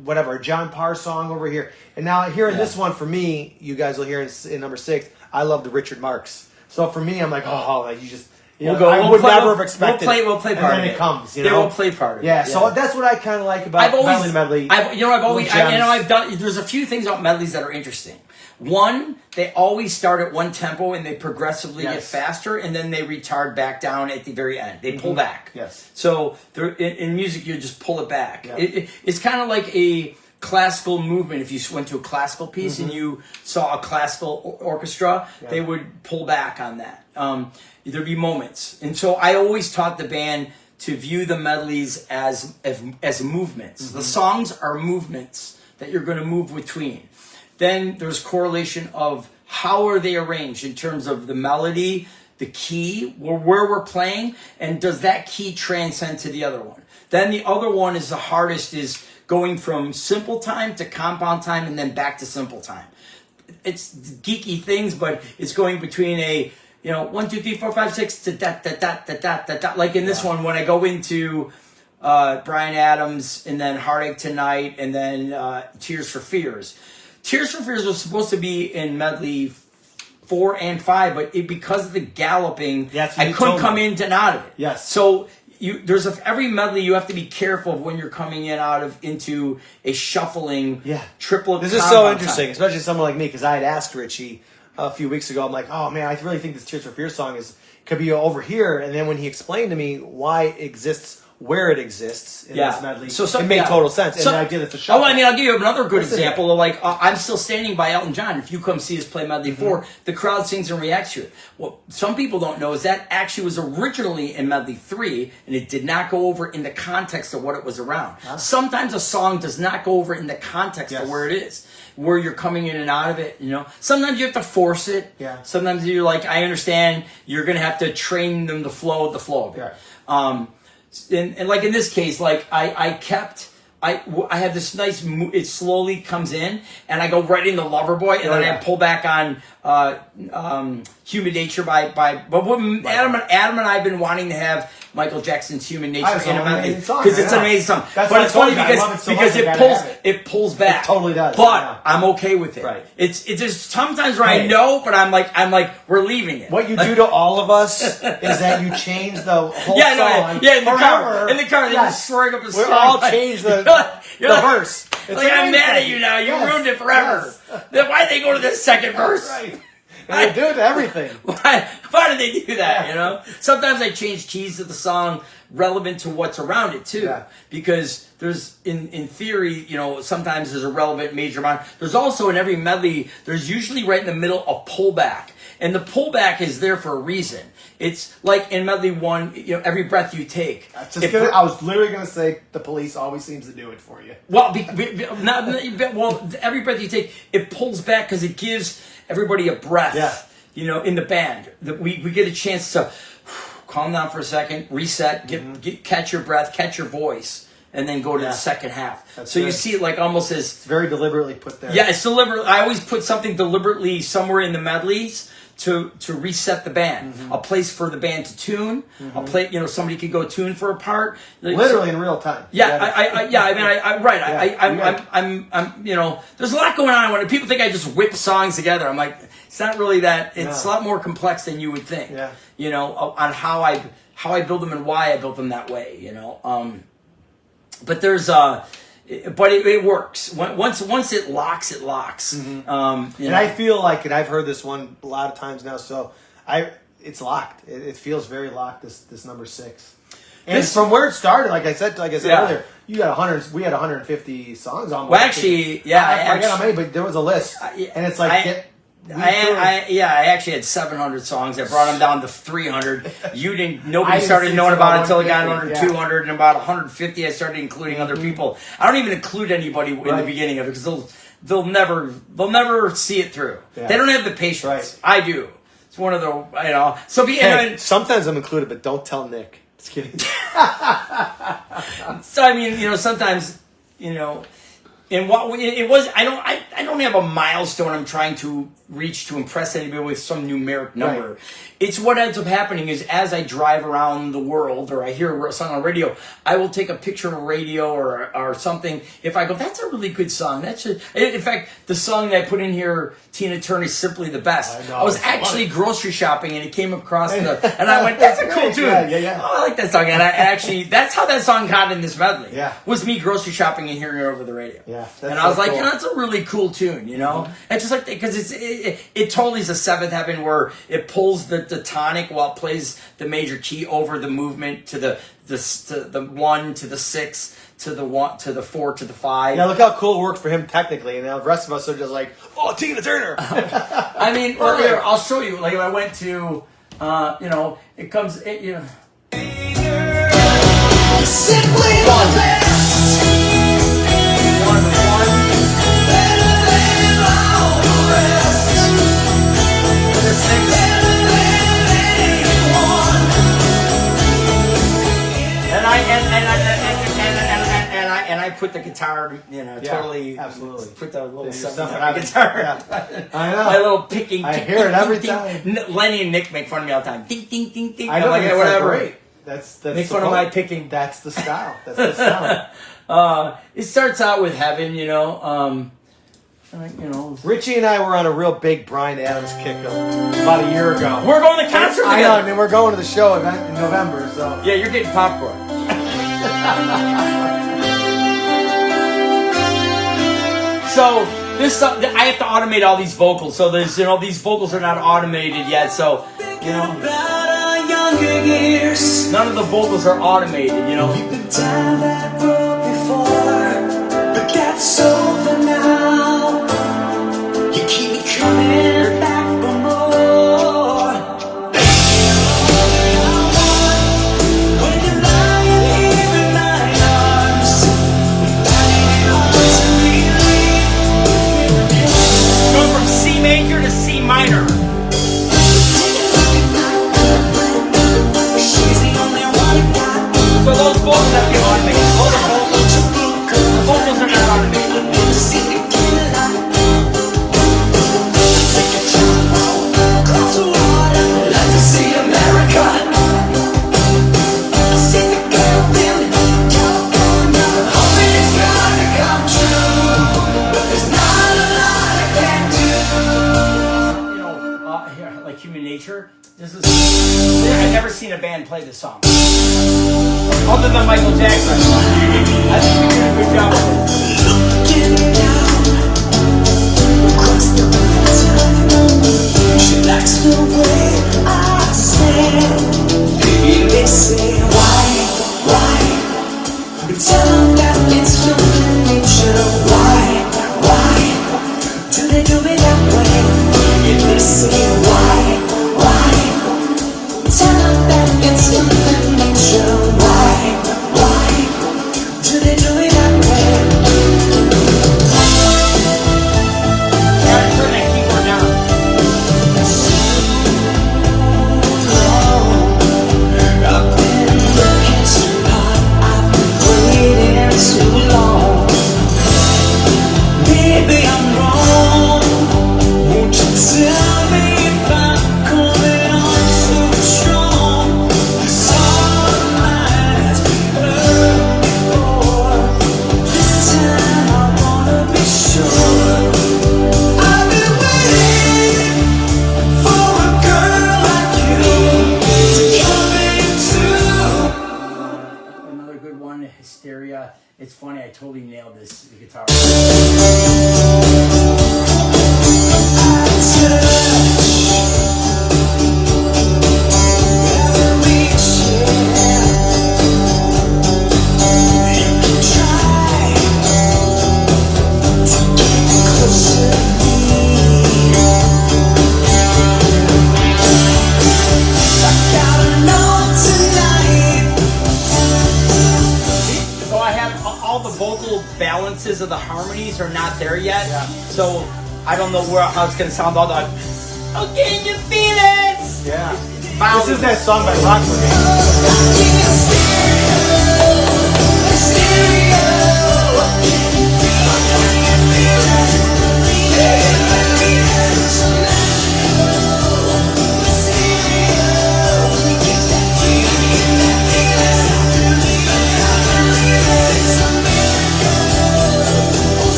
whatever, a John Parr song over here. And now here in this one for me, you guys will hear in number 6, I love the Richard Marx. So for me, I'm like, you just I would never have expected. We'll play part and then of it comes. They will play part of it. Yeah, so that's what I kind of like about Medley. I've done. There's a few things about medleys that are interesting. One, they always start at one tempo and they progressively get faster, and then they retard back down at the very end. They pull back. Yes. So in music, you just pull it back. Yeah. It's kind of like a classical movement. If you went to a classical piece and you saw a classical orchestra, they would pull back on that. There'd be moments, and so I always taught the band to view the medleys as movements. The songs are movements that you're going to move between. Then there's correlation of how are they arranged in terms of the melody, the key, where we're playing, and does that key transcend to the other one? Then the other one is the hardest, is going from simple time to compound time and then back to simple time. It's geeky things, but it's going between a 1, 2, 3, 4, 5, 6 to da da da da da da da. Like in this one, when I go into Bryan Adams and then Heartache Tonight and then Tears for Fears. Tears for Fears was supposed to be in medley 4 and 5, but because of the galloping, I couldn't come in and out of it. Yes. So every medley you have to be careful of when you're coming into a shuffling triplet. This is so interesting, especially someone like me, because I had asked Richie a few weeks ago. I'm like, oh man, I really think this Tears for Fears song could be over here. And then when he explained to me why it exists where it exists in this medley, it made total sense. And I did it to show. Oh, I mean, I'll give you another good example. Of I'm Still Standing by Elton John. If you come see us play Medley 4, the crowd sings and reacts to it. What some people don't know is that actually was originally in Medley 3, and it did not go over in the context of what it was around. Sometimes a song does not go over in the context of where it is, where you're coming in and out of it. Sometimes you have to force it. Yeah. Sometimes you're like, I understand you're going to have to train them to flow with the flow of it. Yeah. And like in this case, like I have this nice, it slowly comes in, and I go right into Loverboy, and then I pull back on Human Nature but what Adam and I have been wanting to have Michael Jackson's Human Nature in a medley, because it's an amazing song. But it's funny because it pulls back. It totally does. But I'm okay with it. Right. It's just sometimes where I know, but I'm like we're leaving it. What you do to all of us is that you change the whole song. In the car, they just swearing up a song. We all change the verse. It's like, I'm mad at you now. You ruined it forever. Then why'd they go to the second verse? Right. And they do it to everything. Why did they do that, Sometimes I change keys to the song relevant to what's around it, too. Yeah. Because there's, in theory, sometimes there's a relevant major amount. There's also, in every medley, there's usually right in the middle a pullback. And the pullback is there for a reason. It's like in Medley 1, Every Breath You Take. I was literally going to say the police always seems to do it for you. Well, Every Breath You Take, it pulls back because it gives everybody a breath, in the band. We get a chance to calm down for a second, reset, catch your breath, catch your voice, and then go to the second half. That's you see it like almost as... It's very deliberately put there. Yeah, it's deliberate. I always put something deliberately somewhere in the medleys to reset the band. A place for the band to tune. A place, somebody could go tune for a part. Literally in real time. I'm there's a lot going on when people think I just whip songs together. I'm like, it's not really that. It's a lot more complex than you would think. Yeah. On how I build them and why I build them that way. But there's but it works. Once it locks, it locks. And I feel like, and I've heard this one a lot of times now, so it's locked. It feels very locked. This number 6, and from where it started, like I said earlier, you got 100. We had 150 songs on. Well, actually, I forget how many, but there was a list, and it's like. I actually had 700 songs. I brought them down to 300. Nobody started knowing about it until it got under 200, and about 150 I started including other people. I don't even include anybody in the beginning of it because they'll never see it through. Yeah. They don't have the patience. Right. I do. It's one of the So sometimes I'm included, but don't tell Nick. Just kidding. So I mean, sometimes and what it was, I don't have a milestone I'm trying to reach to impress anybody with some numeric number. Right. It's what ends up happening is as I drive around the world or I hear a song on radio, I will take a picture of a radio or something. If I go, that's a really good song. In fact, the song that I put in here, Tina Turner's "Simply the Best." I was actually grocery shopping and it came across and I went, that's a cool tune. Yeah. Oh, I like that song. And I actually, that's how that song got in this medley. Yeah. Was me grocery shopping and hearing it over the radio. Yeah. And I was like, that's a really cool tune, And just like because it totally is a seventh heaven where it pulls the tonic while it plays the major key over the movement to the 1 to the 6 to the 1 to the 4 to the 5. Now look how cool it worked for him technically, and now the rest of us are just like, oh, Tina Turner. I mean, here, I'll show you. Like if I went to, it comes, Simply the best. Better than all the rest. Better than anyone. And I put the guitar, totally absolutely. put the little stuff stuff on on the guitar. Yeah. I know. My little picking. I tick, hear it ding, every ding, time. ding. Lenny and Nick make fun of me all the time. Ding, ding, ding, ding. I know, I'm like, it's whatever. great. That's Make fun of my picking. That's the style. That's the style. It starts out with Heaven, Richie and I were on a real big Bryan Adams kick about a year ago. We're going to concert I know, together. and then we're going to the show event in November. So Yeah, you're getting popcorn. So this song, I have to automate all these vocals. So there's, these vocals are not automated yet. So, About our younger years. none of the vocals are automated. We've been down that road before, but that's over now. You keep me coming back for more. When you're lying here in my arms, finding it hard to believe. Go from C major to C minor. She's the only one I got. So those vocals have to be automated. All the vocals are not automated. Like Human Nature. This is. I've never seen a band play this song. Other than Michael Jackson. I think we did a good job with it. Looking down across the water, she likes the way I stand. They say why? We tell them that it's human nature. Why do they do it that way? If they say why? Tell them that it's human nature. Why do they do it that way? Gotta turn that keyboard down. I've been looking too hard. I've been waiting too long. Maybe I'm wrong. Won't you tell me if I'm coming on too strong? 'Cause all of mine has been heard before. This time I wanna be sure. I've been waiting for a girl like you to come into. Another good one, Hysteria. It's funny, I totally nailed this guitar. So I have all the vocal balances of the harmonies are not there yet. Yeah. So I don't know how it's gonna sound. All the oh, can you feel it? yeah, Vowels. this is that song by Rock Brigade.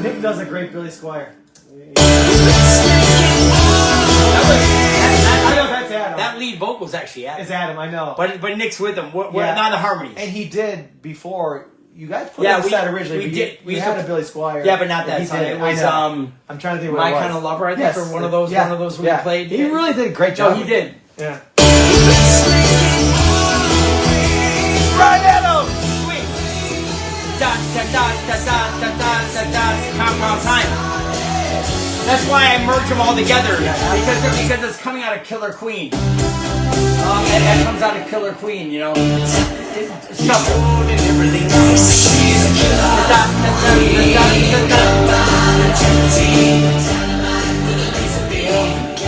Nick does a great Billy Squire. is actually Adam. It's Adam, I know. But Nick's with him. We're Yeah. not the harmonies. And he did before. You guys put Yeah, on the we- set originally. we but did. We had a Billy Squire. Yeah, but not that He song. did. It was I know. I'm trying to think what My it was. Kind of Lover, I think, or one of those. Yeah. One of those we Yeah. played. He really did a great No, job. he did. Yeah. Right at him. Sweet. Da da da da da da da da da. Compound Time. That's why I merge them all together because it's coming out of Killer Queen. And it comes out of Killer Queen, you know. Shuffle.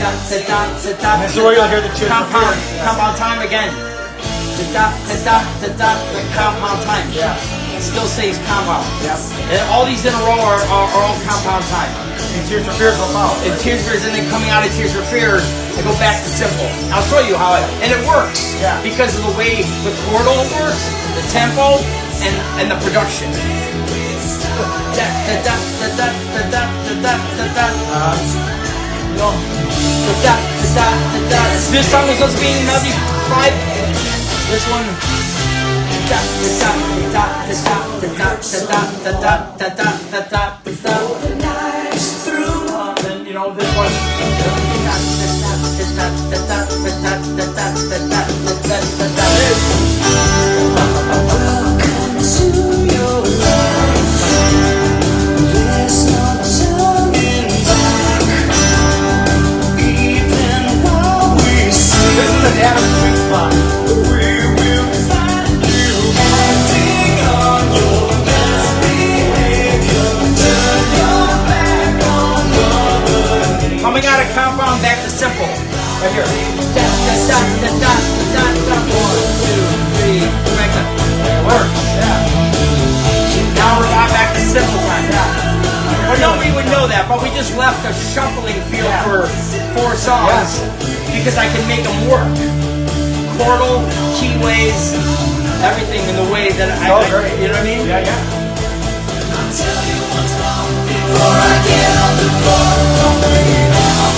That's where you'll hear the Tears for Fears. Compound Time again. The Compound Time. Yeah. It still says compound. Yep. And all these in a row are all compound time. And Tears for Fears will follow. And Tears for Fears, and then coming out of Tears for Fears, I go back to simple. I'll show you how and it works. Yeah. Because of the way the chordal works, the tempo, and the production. This song was supposed to be in Medley 5. This one. Then you know this one. This is an Adam sweet spot. Coming out of compound back to simple. Right here. 1, 2, 3. Back up. It works. Yeah. Now we're back to simple time. Yeah. Well, nobody would know that, but we just left a shuffling feel for 4 songs because I can make them work. Chordal, keyways, everything in the way that I you know what I mean? Yeah, yeah. Before I get on the floor, don't bring it out.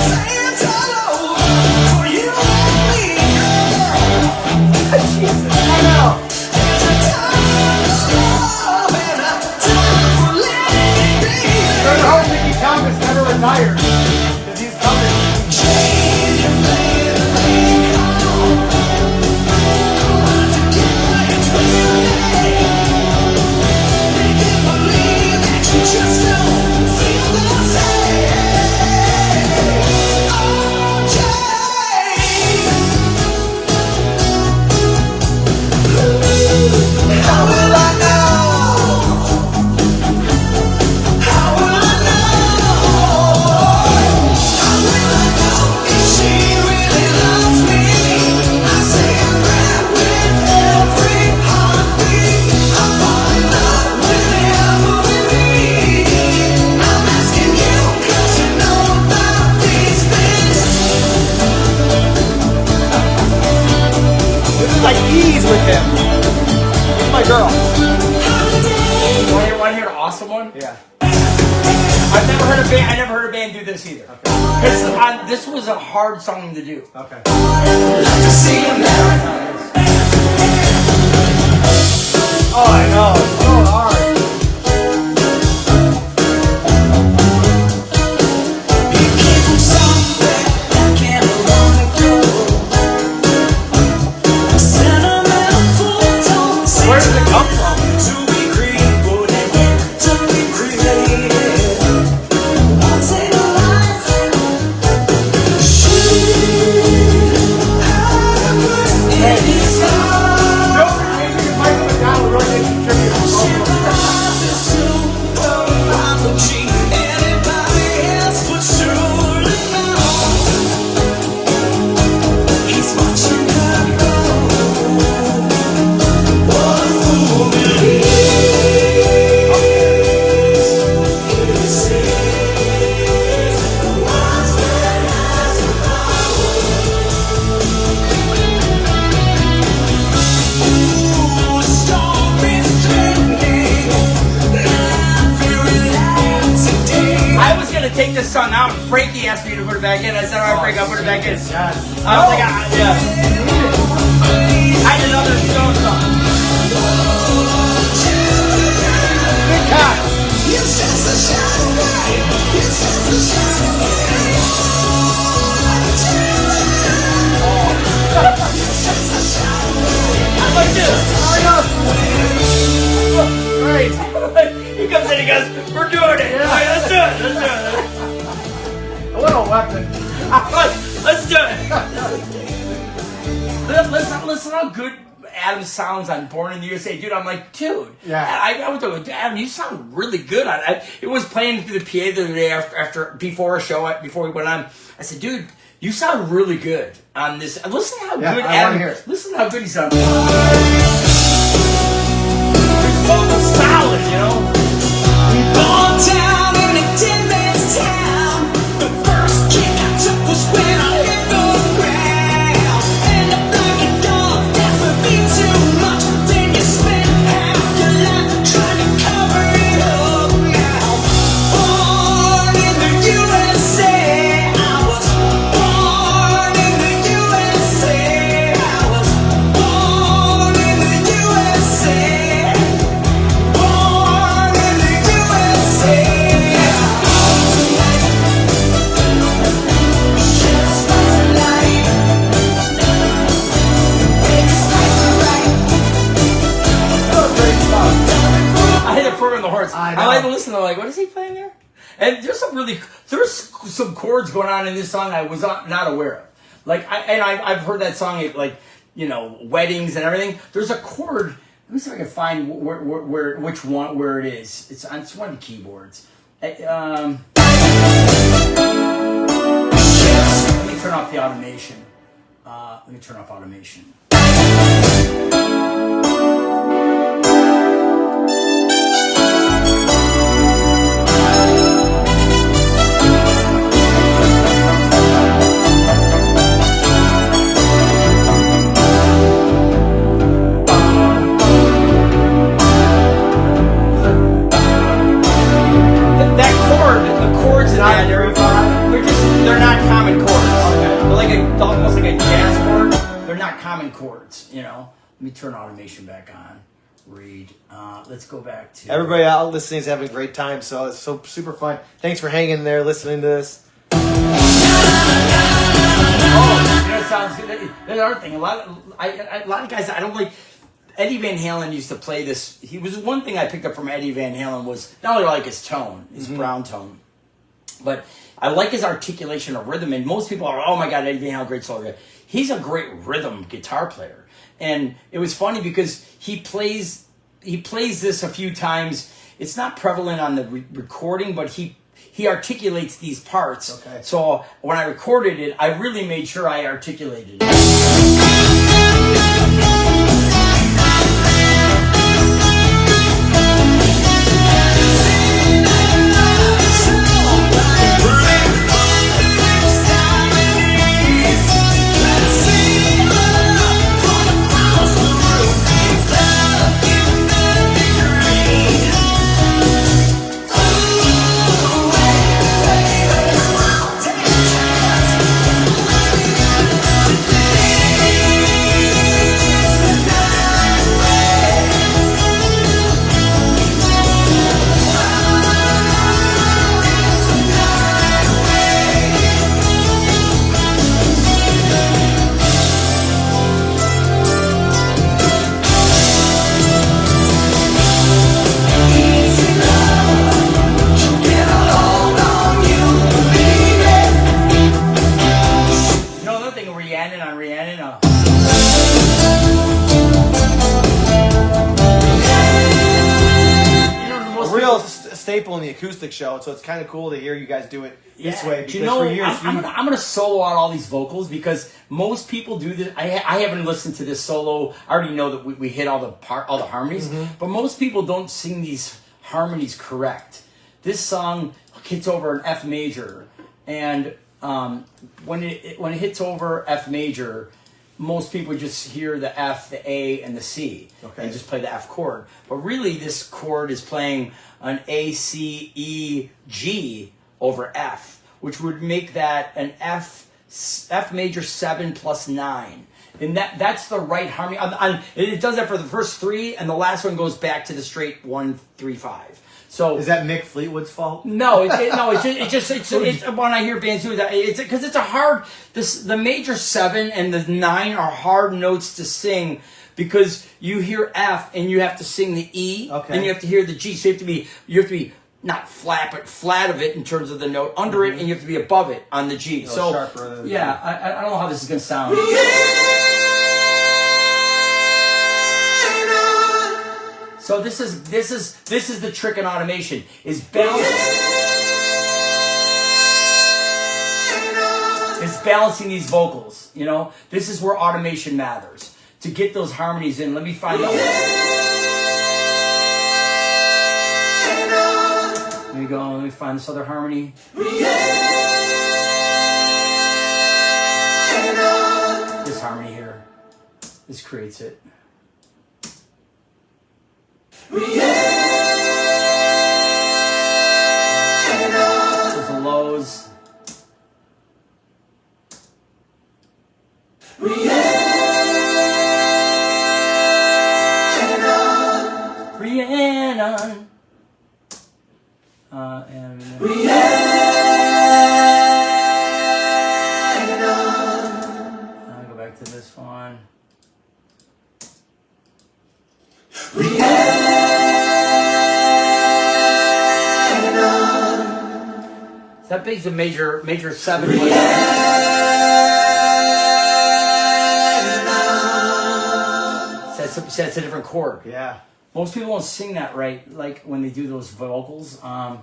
Say it's all over for you and me. Jesus, I know. There's a time for love and a time for letting it be. There's a hope Mickey Thomas never retired. Because he's coming. Change and play the main call. Hard to get back to today. Make it believe that you just don't feel the same. Oh, Jane. How will I know? How will I know? How will I know if she really loves me? I say a prayer with every heartbeat. I fall in love whenever we meet. I'm asking you 'cause you know about these things. This is like ease with him. With my girl. Want to hear an awesome one? Yeah. I've never heard a band. I never heard a band do this either. Because this was a hard song to do. Okay. To see America. Oh, I know. It's so hard. You came from somewhere that can't long ago. A sentimental tone. Where does it come from? To be created, to be created. Once in a life, should I take this song out. Frankie asked me to put it back in. I said, all right, Frank, I'll put it back in. Yes. I was like, yeah. I had another Stone song. Good God. I like this. Great. He comes in, he goes, we're doing it. Yeah. All right, let's do it. Let's do it. A little weapon. Let's do it. Listen how good Adam sounds on Born in the USA. Dude, I'm like, dude. Yeah. I was like, Adam, you sound really good on it. It was playing through the PA the other day before a show, before we went on. I said, dude, you sound really good on this. Listen how good I wanna Adam, hear it. listen how good he sounds. His vocals solid, you know? Born down in a dead man's town. The first kick I took was when I hit the ground. And the black and dark, that's a bit too much. Then you spend half your life trying to cover it up now. Born in the USA, I was born in the USA. I was born in the USA. Born in the USA. Just like life. It's like right. I had to program the horns. I know. I like to listen to like, what is he playing there? And there's some chords going on in this song I was not aware of. Like I've heard that song at like, you know, weddings and everything. There's a chord. Let me see if I can find where it is. It's on one of the keyboards. Let me turn off the automation. Let me turn off automation. That chord, the chords in that area, they're not common chords. They're almost like a jazz chord. They're not common chords, you know. Let me turn automation back on. Read. Let's go back to Everybody out listening is having a great time, so it's so super fun. Thanks for hanging there, listening to this. Oh, you know, it sounds good. There's another thing. A lot of guys I don't like. Eddie Van Halen used to play this. He was one thing I picked up from Eddie Van Halen was not only like his tone, his brown tone, but I like his articulation of rhythm. And most people are, oh my God, Eddie Van Halen, great solo guy. He's a great rhythm guitar player. And it was funny because he plays this a few times. It's not prevalent on the recording, but he articulates these parts. Okay. So when I recorded it, I really made sure I articulated it. staple in the acoustic show, so it's kind of cool to hear you guys do it this way. Because you know, for years, I'm gonna solo out all these vocals because most people do this. I haven't listened to this solo. I already know that we hit all the harmonies, but most people don't sing these harmonies correct. This song hits over an F major, and when it hits over F major, most people just hear the F, the A, and the C, and just play the F chord. But really, this chord is playing an A, C, E, G over F, which would make that an F major 7 plus 9. And that's the right harmony. It does that for the first 3, and the last one goes back to the straight 1, 3, 5. So is that Mick Fleetwood's fault? No, it's when I hear bands do that, it's because it's a hard. The major 7 and the 9 are hard notes to sing because you hear F and you have to sing the E, and you have to hear the G. So you have to be not flat, but flat of it in terms of the note under it, and you have to be above it on the G. So sharper than I don't know how this is gonna sound. So this is the trick in automation is balancing these vocals. You know, this is where automation matters to get those harmonies in. Let me find out. There you go. Let me find this other harmony. This harmony here. This creates it. Those are lows. Rhiannon. And I'll go back to this one. That big's a major 7. That's a different chord. Yeah. Most people don't sing that right, like when they do those vocals. Now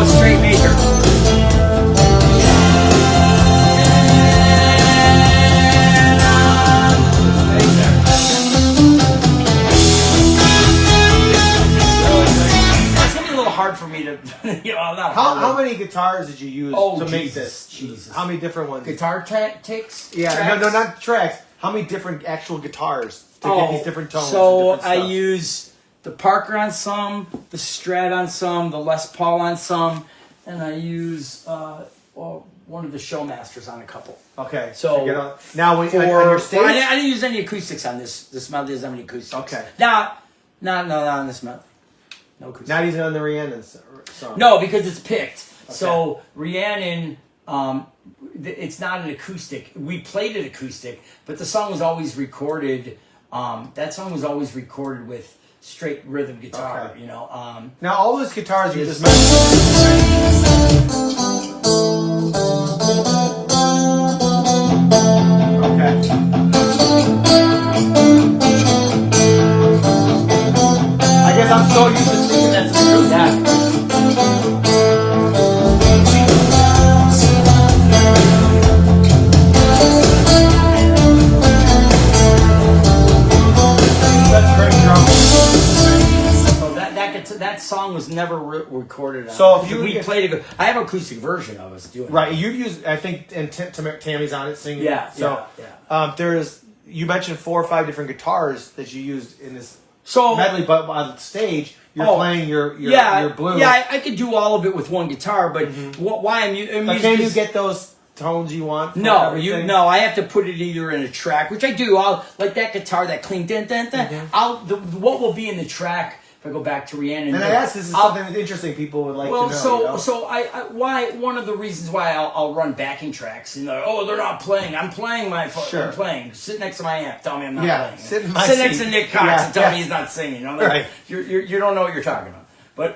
a straight major. Hard for me to, I'm not. How many guitars did you use to make this? Jesus. How many different ones? Guitar takes? Yeah, tracks? no, not tracks. How many different actual guitars to get these different tones? So and different I use the Parker on some, the Strat on some, the Les Paul on some, and I use one of the Showmasters on a couple. Okay. So now on your stage, I didn't use any acoustics on this. This medley doesn't have any acoustics. Okay. Not on this medley. No acoustics. Not even on the Rhiannon song. No, because it's picked. Okay. So Rhiannon, it's not an acoustic. We played it acoustic, but the song was always recorded. That song was always recorded with straight rhythm guitar. Okay. You know. Now all those guitars you just mentioned. Okay. I guess I'm so used to thinking that's the truth. Yeah. That's great drum. So that song was never recorded. So if we played it, I have an acoustic version of us doing. Right, you've used, I think, and Tammy's on it singing. Yeah. So there's, you mentioned 4 or 5 different guitars that you used in this medley, but on stage you're playing your blue. Yeah, I could do all of it with one guitar, but why I'm using? Can you get those tones you want? No, I have to put it either in a track, which I do. I'll like that guitar, that clean dun dun dun. What will be in the track? If I go back to Rhiannon, and I guess this is something that's interesting. People would like to know. So why one of the reasons why I'll run backing tracks and they're not playing. I'm playing I'm playing. Sit next to my amp. Tell me I'm not playing. Sit next to Nick Cox and tell me he's not singing. You know, right. You don't know what you're talking about.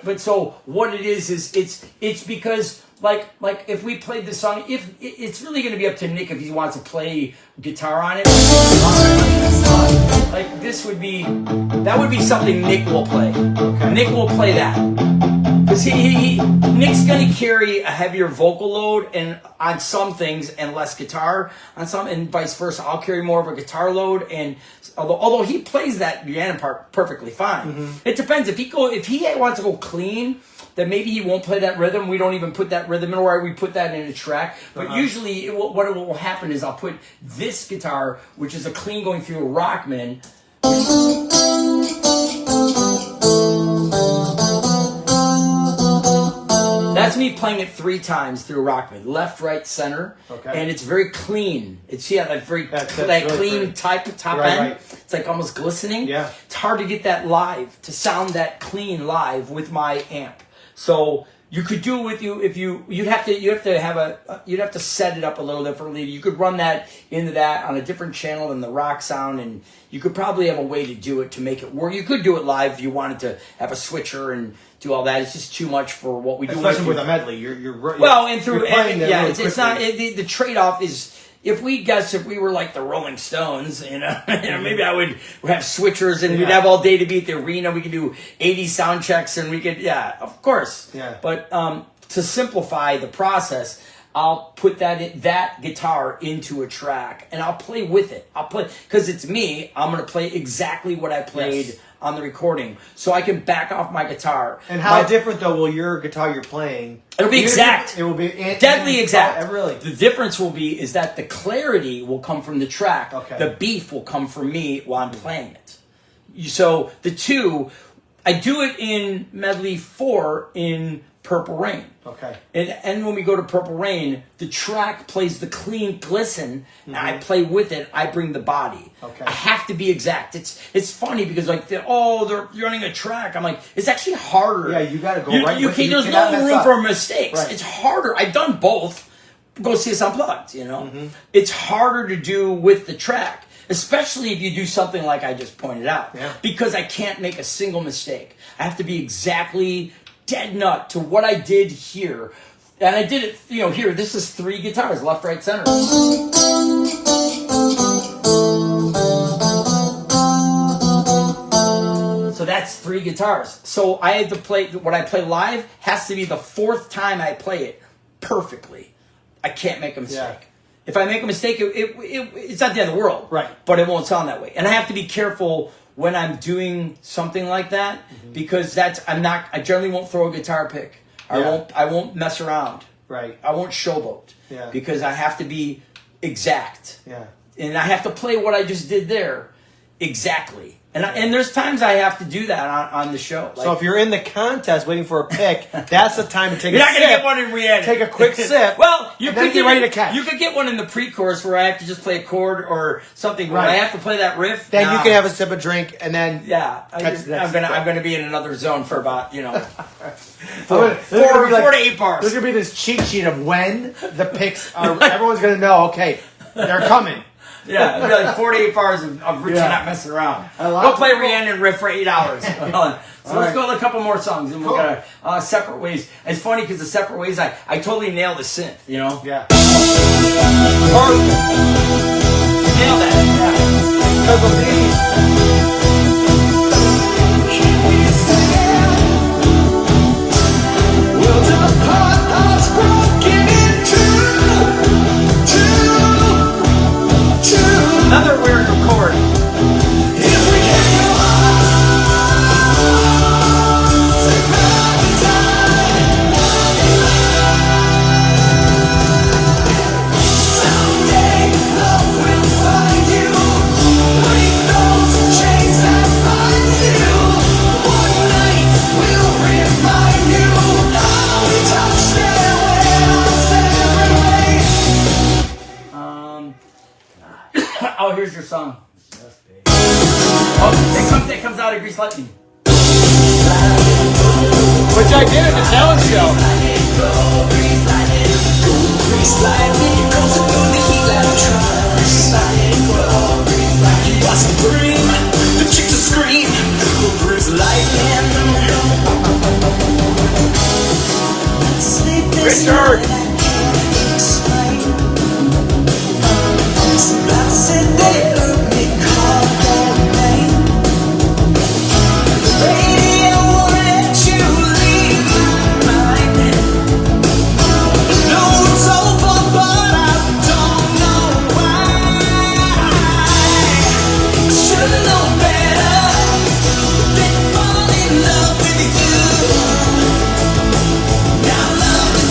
But so what it is it's because like if we played this song, if it's really going to be up to Nick if he wants to play guitar on it. Like this would be something Nick will play. Okay. Nick will play that because Nick's going to carry a heavier vocal load and on some things and less guitar on some, and vice versa. I'll carry more of a guitar load, and although he plays that piano part perfectly fine, it depends if he wants to go clean. Then maybe he won't play that rhythm. We don't even put that rhythm in, or we put that in a track. But usually what will happen is I'll put this guitar, which is a clean going through a Rockman. me playing it 3 times through rock med, left, right, center, Okay. and it's very clean. It's that very That's that really clean pretty. top Right, end. right. It's like almost glistening. Yeah. It's hard to get that live, to sound that clean live with my amp. So you could do it with you'd have to set it up a little differently. You could run that into that on a different channel than the rock sound, and you could probably have a way to do it to make it work. You could do it live if you wanted to have a switcher and do all that. It's just too much for what we do. Especially with a medley, you're Well, and through playing yeah, really it's not quickly. the trade off is. If we were like the Rolling Stones, maybe I would have switchers and we'd have all day to be at the arena. We could do 80 sound checks and we could, of course. Yeah. But to simplify the process, I'll put that guitar into a track and I'll play with it. I'll play, because it's me, I'm going to play exactly what I played on the recording. So I can back off my guitar. And how different, though, will your guitar you're playing... It'll be exact. It will be... Deadly exact. Oh, really? The difference will be is that the clarity will come from the track. Okay. The beef will come from me while I'm playing it. So the two, I do it in Medley 4 in Purple Rain. Okay. And when we go to Purple Rain, the track plays the clean glisten, and I play with it. I bring the body. Okay. I have to be exact. It's funny because like they're running a track. I'm like, it's actually harder. Yeah, you got to go right with it. You There's cannot no mess room up. for mistakes. Right. It's harder. I've done both. Go see us unplugged. It's harder to do with the track, especially if you do something like I just pointed out. Yeah. Because I can't make a single mistake. I have to be exactly dead nut to what I did here. And I did it, here. This is 3 guitars, left, right, center. So that's 3 guitars. So I had to play, what I play live has to be the 4th time I play it perfectly. I can't make a mistake. Yeah. If I make a mistake, it's not the end of the world. Right. But it won't sound that way. And I have to be careful when I'm doing something like that because I generally won't throw a guitar pick. I won't mess around. Right. I won't showboat. Yeah. Because I have to be exact. Yeah. And I have to play what I just did there exactly. And there's times I have to do that on the show. So if you're in the contest waiting for a pick, that's the time to take you're a not sip. going to get one in re-edit. Take a quick sip. Well, you and could then get ready to catch. You could get one in the pre-chorus where I have to just play a chord or something where Right. I have to play that riff. Then Nah. you can have a sip of drink, and then I'm gonna be in another zone for about 4 There's gonna be like- 4 to 8 bars. There's gonna be this cheat sheet of when the picks are. Everyone's gonna know. Okay, they're coming. Yeah, it'd be like 4 to 8 bars of Richie not messing around. Go play Rhiannon riff for 8 hours. So let's go with a couple more songs, and we'll go Separate Ways. It's funny because the Separate Ways, I totally nailed the synth. Yeah. Perfect. Nailed that. Yeah. Because of these. Another weird chord. Oh, here's your song. Oh, it comes out of Grease Lightning. Which I did at the talent show. Richard!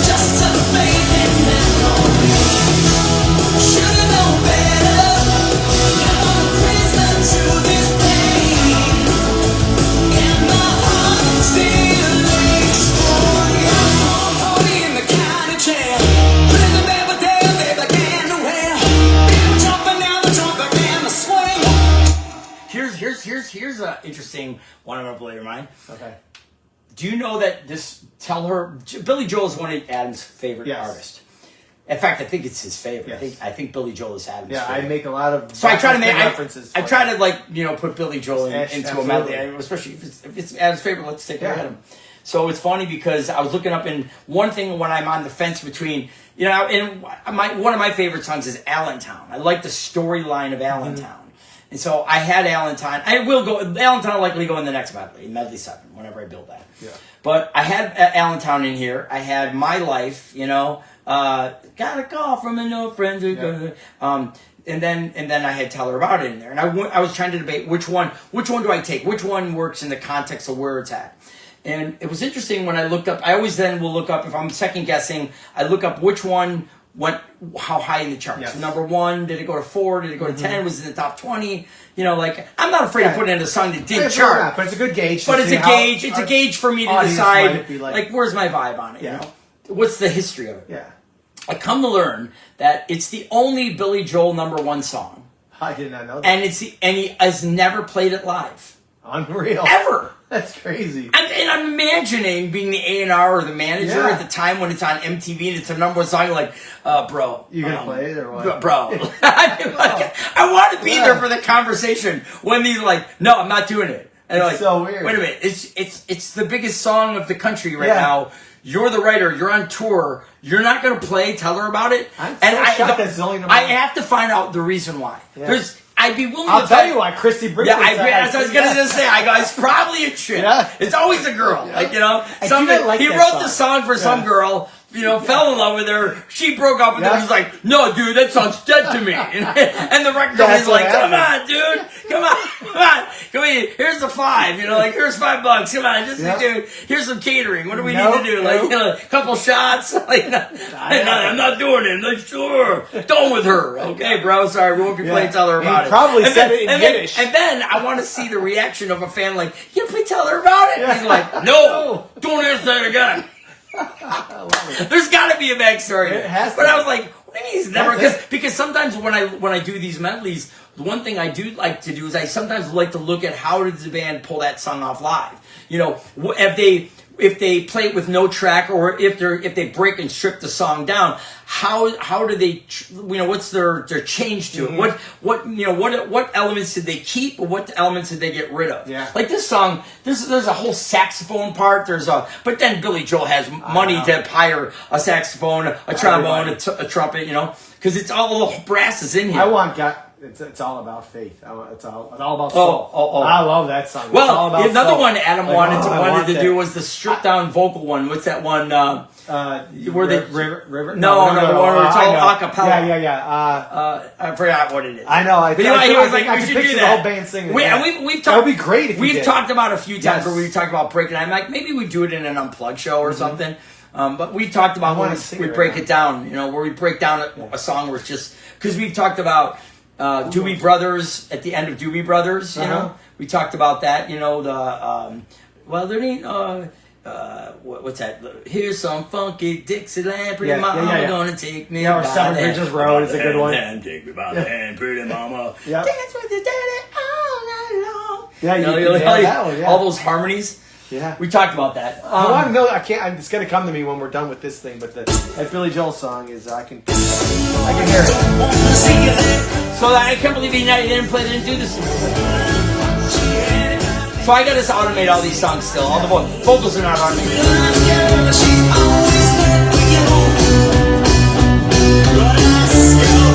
Just to here's an interesting one. I'm gonna blow your mind. Okay. Do you know that Billy Joel is one of Adam's favorite artists? In fact, I think it's his favorite. Yes. I think Billy Joel is Adam's favorite. I make a lot of so I try to make references. I try to like put Billy Joel into Absolutely. a medley, especially if it's Adam's favorite. Let's take a look at him. So it's funny because I was looking up, and one thing when I'm on the fence between and one of my favorite songs is Allentown. I like the storyline of Allentown, and so I had Allentown. Allentown will likely go in the next medley 7, whenever I build that. Yeah. But I had Allentown in here. I had My Life. Got a call from an old friend. And then I had Tell Her About It in there, and I was trying to debate which one do I take, which one works in the context of where it's at. And it was interesting when I looked up. I always then will look up if I'm second guessing. I look up which one went how high in the charts. Yes. Number 1, did it go to 4? Did it go to 10? Was it in the top 20? I'm not afraid of putting in a song that did chart, but it's a good gauge. But it's a gauge. It's a gauge for me to decide where's my vibe on it. Yeah. What's the history of it? Yeah. I come to learn that it's the only Billy Joel number 1 song. I did not know that. And he has never played it live. Unreal. Ever. That's crazy. And I'm imagining being the A&R or the manager at the time when it's on MTV and it's a number 1 song, like, bro. You gonna play it or what? Bro. I want to be there for the conversation when he's like, no, I'm not doing it. And it's so weird. Wait a minute. It's the biggest song of the country right now. You're the writer. You're on tour. You're not going to play Tell Her About It. I'm shocked that's the only number I 1. have to find out the reason why. Yeah. I'd be willing I'll to tell you why. Christy Brinkley. Yeah, that's what I was going to say. I go, it's probably a chick. Yeah. It's always a girl. Yeah. He wrote the song for some girl. Fell in love with her. She broke up with him. He's like, no, dude, that song's dead to me. And the record company's like, come on, dude. Come on. Here's the 5. Here's $5. Come on, dude. Here's some catering. What do we need to do? A couple shots. I'm not doing it. Like, sure. Done with her. Okay, bro. Sorry, we won't be playing Tell Her About It. Probably said it in Yiddish. And then I want to see the reaction of a fan like, you gonna play Tell Her About It? He's like, no, don't answer it again. There's got to be a backstory. It has to but I was like, what do you mean he's never? Because sometimes when I do these medleys, the one thing I do like to do is I sometimes like to look at how did the band pull that song off live. If they play it with no track, or if they break and strip the song down, how do they what's their change to it? What elements did they keep, or what elements did they get rid of? Yeah. Like this song, there's a whole saxophone part. But then Billy Joel has money to hire a saxophone, a trombone, a trumpet. Because it's all the brass is in here. It's all about faith. It's all about soul. I love that song. Well, another one Adam wanted to do was the stripped down vocal one. What's that one? Where they River? No, the one where it's all acapella. Yeah. I forgot what it is. I know. He was like, we should do that. The whole band singing. We've talked. That would be great if we've talked about a few times where we talked about breaking. I'm like, maybe we do it in an unplugged show or something. But we talked about when we break it down. Where we break down a song where it's just because we've talked about. Doobie Brothers at the end of Doobie Brothers, we talked about that. There ain't what's that? Here's some funky Dixieland, pretty mama gonna take me. Or Seven Bridges Road is a good one. And take me by the hand, pretty mama. Yep. Dance with your daddy all night long. Yeah, all those harmonies. Yeah, we talked about that. I want to know. I can't. It's gonna come to me when we're done with this thing. But that Billy Joel song is. I can hear it. So I can't believe he didn't do this. So I got to automate all these songs still. All the vocals are not automated.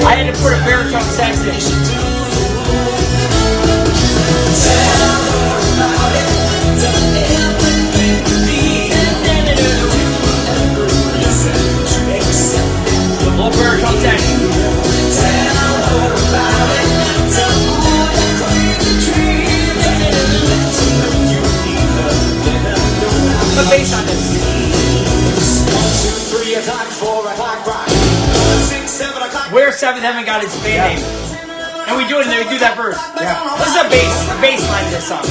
I had to put a baritone sax in. Little baritone sax. The bass on this. 1, 2, 3 o'clock, 4 o'clock, right. 6, 7 o'clock. Where 7th Heaven got its band name. And we do it and we do that verse. Yeah. This is the bass line of this song.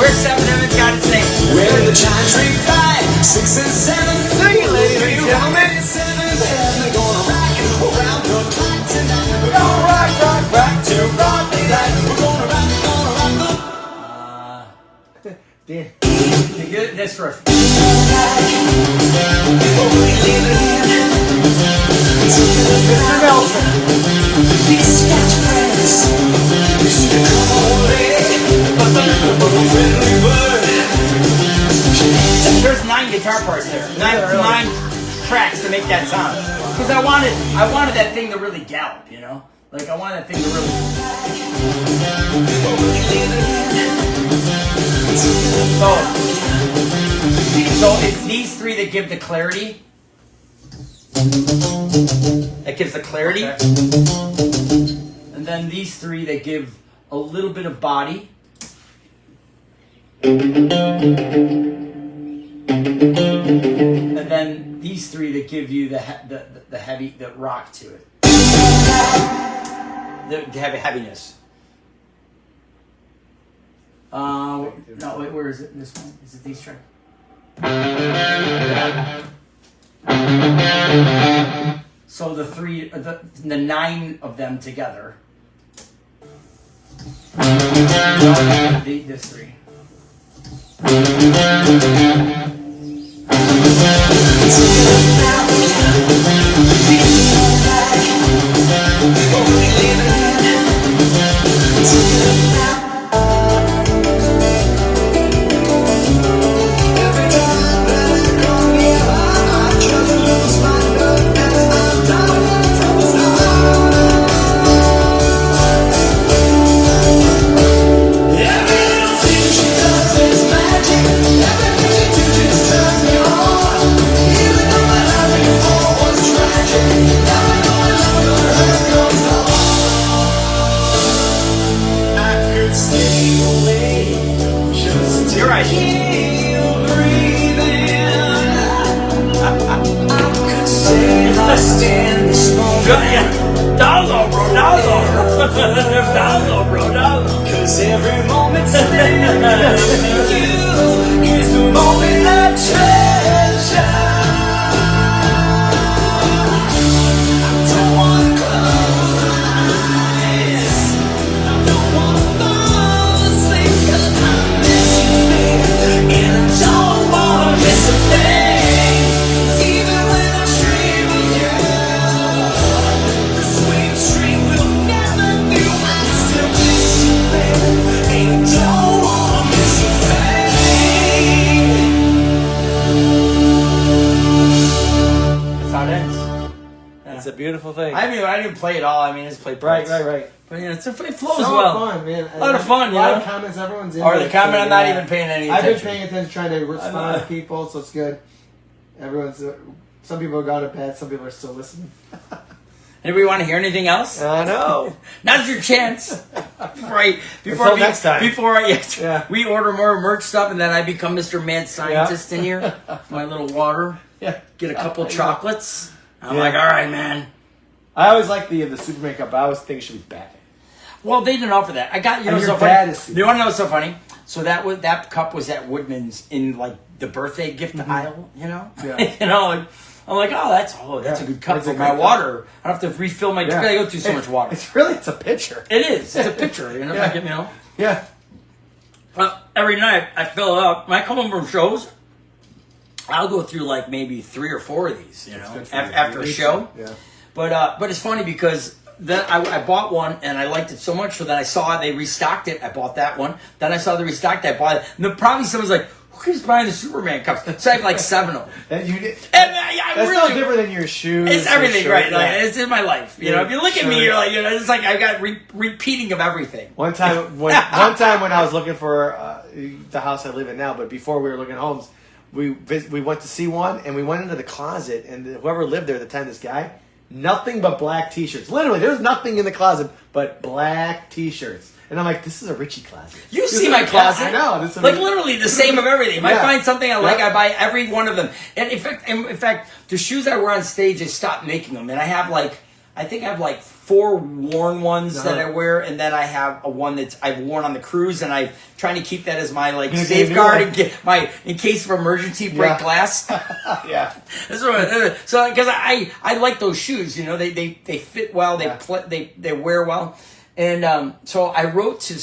Where's 7th Dan. You get this riff. Mr. Nelson. There's 9 guitar parts there. Nine tracks to make that sound. Because I wanted that thing to really gallop, you know? Like I wanted that thing to really. So it's these 3 that give the clarity. That gives the clarity. Okay. And then these 3 that give a little bit of body. And then these 3 that give you the heavy, the rock to it. The heaviness. No, wait, where is it? This one? Is it these tracks? So the 3, the 9 of them together. This 3. You're right. Dollar, bro, dollar. Dollar, bro, dollar. Cause every moment spent with you is the moment I treasure. I don't wanna close my eyes. I don't wanna fall asleep 'cause I miss you, baby. And I don't wanna miss a thing. 'Cause even when I dream of you, the sweet dream will never do. I still miss you, baby. And I don't wanna miss a thing. That's how it ends. It's a beautiful thing. I didn't play it all. I mean, just played parts. Right. But you know, it flows So well. fun, man. A lot of fun, A you lot know? of comments, everyone's in Or it, the comment, so, I'm not yeah. even paying any I've been attention. paying attention, trying to respond to people, so it's good. Everyone's. Some people have gone to bed. Some people are still listening. Anybody want to hear anything else? I know. Now's your chance. Until next time. Yeah. We order more merch stuff, and then I become Mr. Mad Scientist in here. My little water. Yeah. Get a couple chocolates. I'm Yeah. like, all right, man. I always like the Superman cup, but I always think it should be bad. Well, they didn't offer that. I got you know And so your dad funny. is super- You want to know what's so funny? So that cup was at Woodman's in like the birthday gift aisle. You know. Yeah. You know. Like, I'm like, that's a good cup It's for a my great cup. water. I don't have to refill my drink. I go through so much water. It's a pitcher. It is. It's a picture. You know. Yeah. Like, you know. Yeah. Every night I fill it up. When I come home from shows, I'll go through like maybe 3 or 4 of these. You know, good for you. after a show. Yeah. But it's funny because then I bought one and I liked it so much. So then I saw they restocked it. I bought that one. Then I saw they restocked it. I bought it. And then probably someone's like, "Who keeps buying the Superman cups?" So I have like 7 of them. And you did. And That's really, no different than your shoes. it's your everything, shirt, right? yeah. Like, it's in my life. You know, if you look at me, Sure. you're like, you know, it's like I got repeating of everything. One time when I was looking for the house I live in now, but before we were looking at homes, we went to see one, and we went into the closet, and whoever lived there at the time, this guy, nothing but black T-shirts. Literally, there was nothing in the closet but black T-shirts. And I'm like, this is a Richie closet. You see my closet? I know. This is Like literally the same of everything. If I Yeah. find something I like, Yeah. I buy every one of them. And in fact, the shoes I wear on stage, they stopped making them. And I have I think I have 4 worn ones that I wear, and then I have one that I've worn on the cruise, and I'm trying to keep that as my gonna get a safeguard new and get in case of emergency break Yeah. glass. Yeah. That's what, so because I like those shoes, you know, they fit well, Yeah. they wear well. And so I wrote to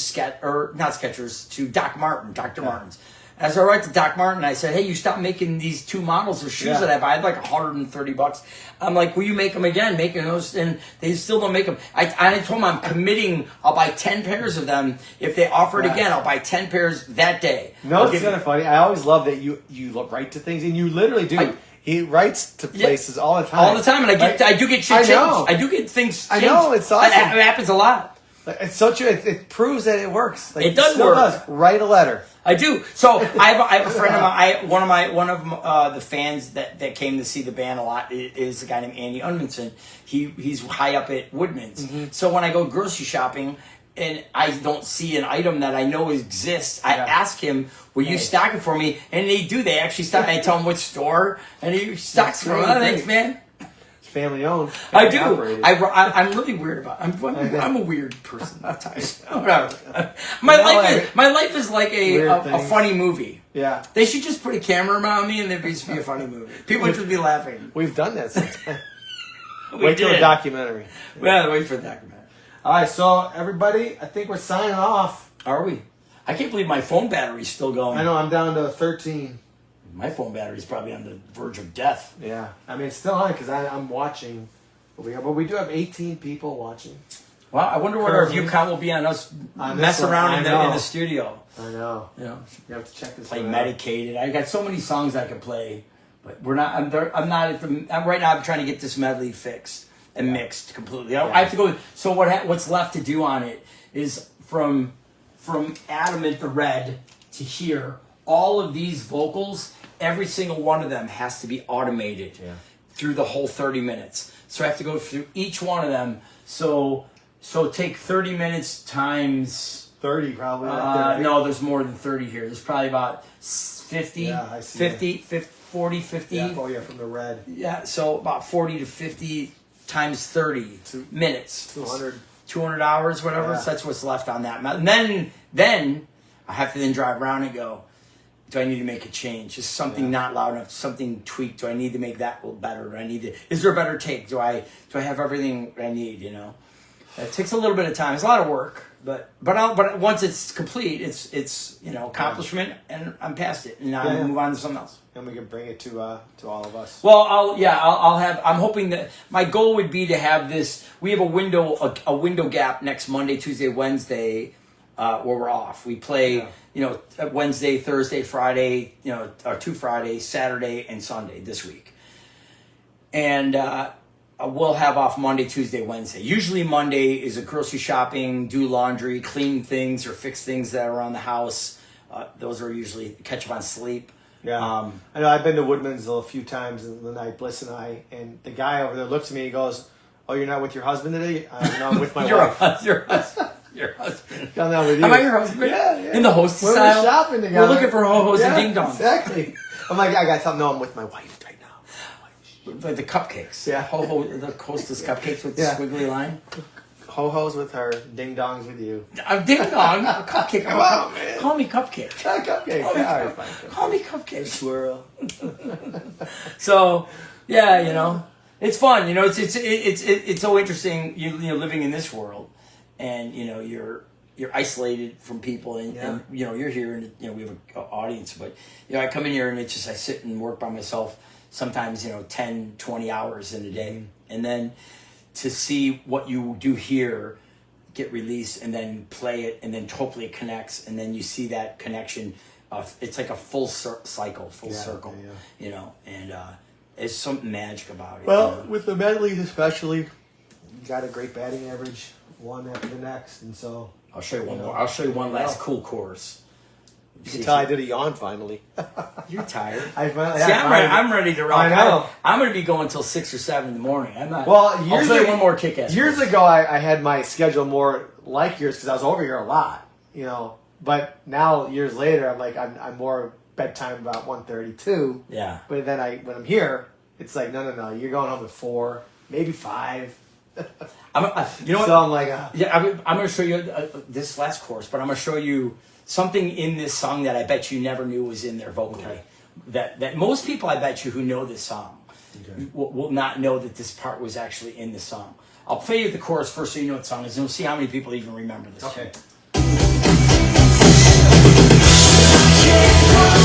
Dr. Martens, as I write to Doc Martin, I said, hey, you stopped making these 2 models of shoes that I buy. I had like $130. I'm like, will you make them again? Making those, and they still don't make them. I told them I'm committing. I'll buy 10 pairs of them. If they offer it again, I'll buy 10 pairs that day. No, it's kind of funny. I always love that you write to things, and you literally do. He writes to places all the time. All the time, and I do get shit changed. I do get things changed. I know, it's awesome. It happens a lot. It's so true. It proves that it works. Like, it does work. Write a letter. I do. So I have a friend of mine. One of the fans that came to see the band a lot is a guy named Andy Unmanson. He's high up at Woodman's. Mm-hmm. So when I go grocery shopping and I don't see an item that I know exists, I ask him, "Will you stock it for me?" And they do. They actually stock. I tell him which store, and he stocks for me. Thanks, man. Family owned. I do. I'm really weird about. I'm a weird person. At times. My life is like a funny movie. Yeah. They should just put a camera around me and there'd just be a funny movie. People would just be laughing. We've done that sometimes. Wait till a documentary. Yeah, wait for the documentary. All right, so everybody, I think we're signing off. Are we? I can't believe my phone battery's still going. I know. I'm down to 13. My phone battery's probably on the verge of death. Yeah. I mean, it's still on because I'm watching over here. But we do have 18 people watching. Well, I wonder what our view count will be on us mess around in the studio. I know. You know, you have to check this. Play Medicated. I got so many songs I can play, but we're not. I'm not at the. Right now, I'm trying to get this medley fixed and mixed completely. I have to go. So what's left to do on it is from Adam at the Red to here. All of these vocals, every single one of them has to be automated through the whole 30 minutes. So I have to go through each one of them. So take 30 minutes times 30 probably. Right no, there's more than 30 here. There's probably about 50, yeah, I see 50, 40, 50. Yeah, oh yeah, from the Red. Yeah, so about 40 to 50 times 30 minutes. 200 hours, whatever. Yeah. So that's what's left on that. And then I have to then drive around and go, do I need to make a change? Just something not loud enough, something tweaked. Do I need to make that a little better? Is there a better take? Do I have everything I need, you know? It takes a little bit of time. It's a lot of work, but once it's complete, it's accomplishment, and I'm past it, and I move on to something else. And we can bring it to all of us. Well, I'm hoping that my goal would be to have this. We have a window gap next Monday, Tuesday, Wednesday, where we're off. We play, Wednesday, Thursday, Friday, or 2 Fridays, Saturday, and Sunday this week, and we'll have off Monday, Tuesday, Wednesday. Usually Monday is a grocery shopping, do laundry, clean things, or fix things that are around the house. Those are usually catch up on sleep. Yeah, I know. I've been to Woodman's a few times in the night, Bliss and I, and the guy over there looks at me and goes, "Oh, you're not with your husband today?" No, I'm with my wife. Your husband. I'm not with you. Am I your husband? Yeah. In the host We're style? shopping together. We're looking for ho-hos and ding-dongs. Exactly. I'm like, I gotta tell him, no, I'm with my wife right now. Like the cupcakes. Yeah. The Hostess cupcakes with the squiggly line. Ho-hos with her, ding-dongs with you. A ding-dong? A cupcake. Come on, man. Call me Cupcake. Cupcake. Call me Cupcake. Swirl. So, it's fun. It's so interesting. You're living in this world, and you're isolated from people, and you're here, and we have an audience. But I come in here, and it's just I sit and work by myself. Sometimes 10, 20 hours in a day, and then to see what you do here get released, and then play it, and then hopefully it connects, and then you see that connection. It's like a full circle, and there's something magic about it. Well, with the medleys especially, you got a great batting average, one after the next, and so I'll show you one more. I'll show you one last cool chorus. You can tell I did a yawn finally. You're tired. I'm ready to rock. I know. I'm going to be going until 6 or 7 in the morning. I'm not. Well, I'll show you one more kick-ass. Years ago, I had my schedule more like yours because I was over here a lot, But now, years later, I'm like I'm more bedtime about 1:32. Yeah. But then when I'm here, it's like no, you're going home at 4, maybe 5. You know what? So I'm like, I'm going to show you this last chorus, but I'm going to show you something in this song that I bet you never knew was in there vocally. Okay. That most people, I bet you, who know this song will not know that this part was actually in the song. I'll play you the chorus first so you know what the song is, and we'll see how many people even remember this. Okay. Song.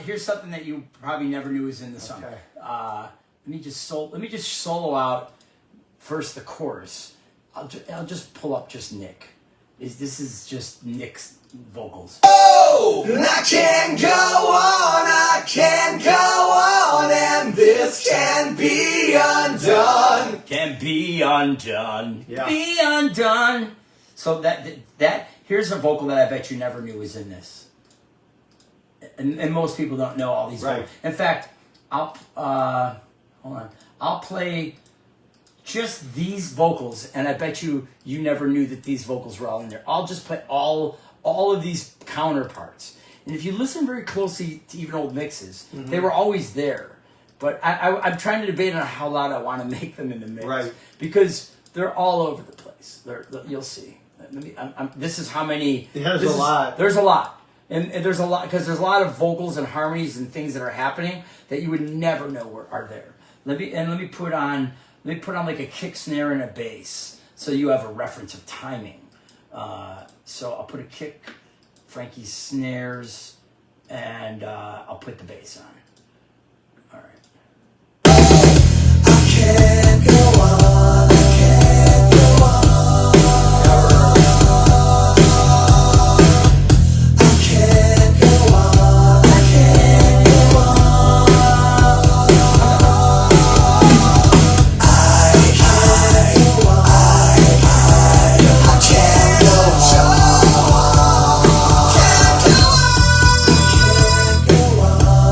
Here's something that you probably never knew was in the song. Okay. Let me just solo out first the chorus. I'll just pull up just Nick. This is just Nick's vocals. Oh, I can't go on, I can't go on, and this can be undone. Can be undone. Yeah. Be undone. So that here's a vocal that I bet you never knew was in this. And most people don't know all these vocals. In fact, I'll play just these vocals, and I bet you never knew that these vocals were all in there. I'll just play all of these counterparts. And if you listen very closely to even old mixes, they were always there. But I'm trying to debate on how loud I want to make them in the mix. Right. Because they're all over the place. You'll see. This is how many... Yeah, there's a lot. There's a lot. And there's a lot, because there's a lot of vocals and harmonies and things that are happening that you would never know are there. Let me put on like a kick, snare, and a bass, so you have a reference of timing. So I'll put a kick, Frankie's snares, and I'll put the bass on. All right. I can't go on, I can't go on. I can't go on, I can't go on. I can't go on, I can't go on. Can't go on, I can't go on.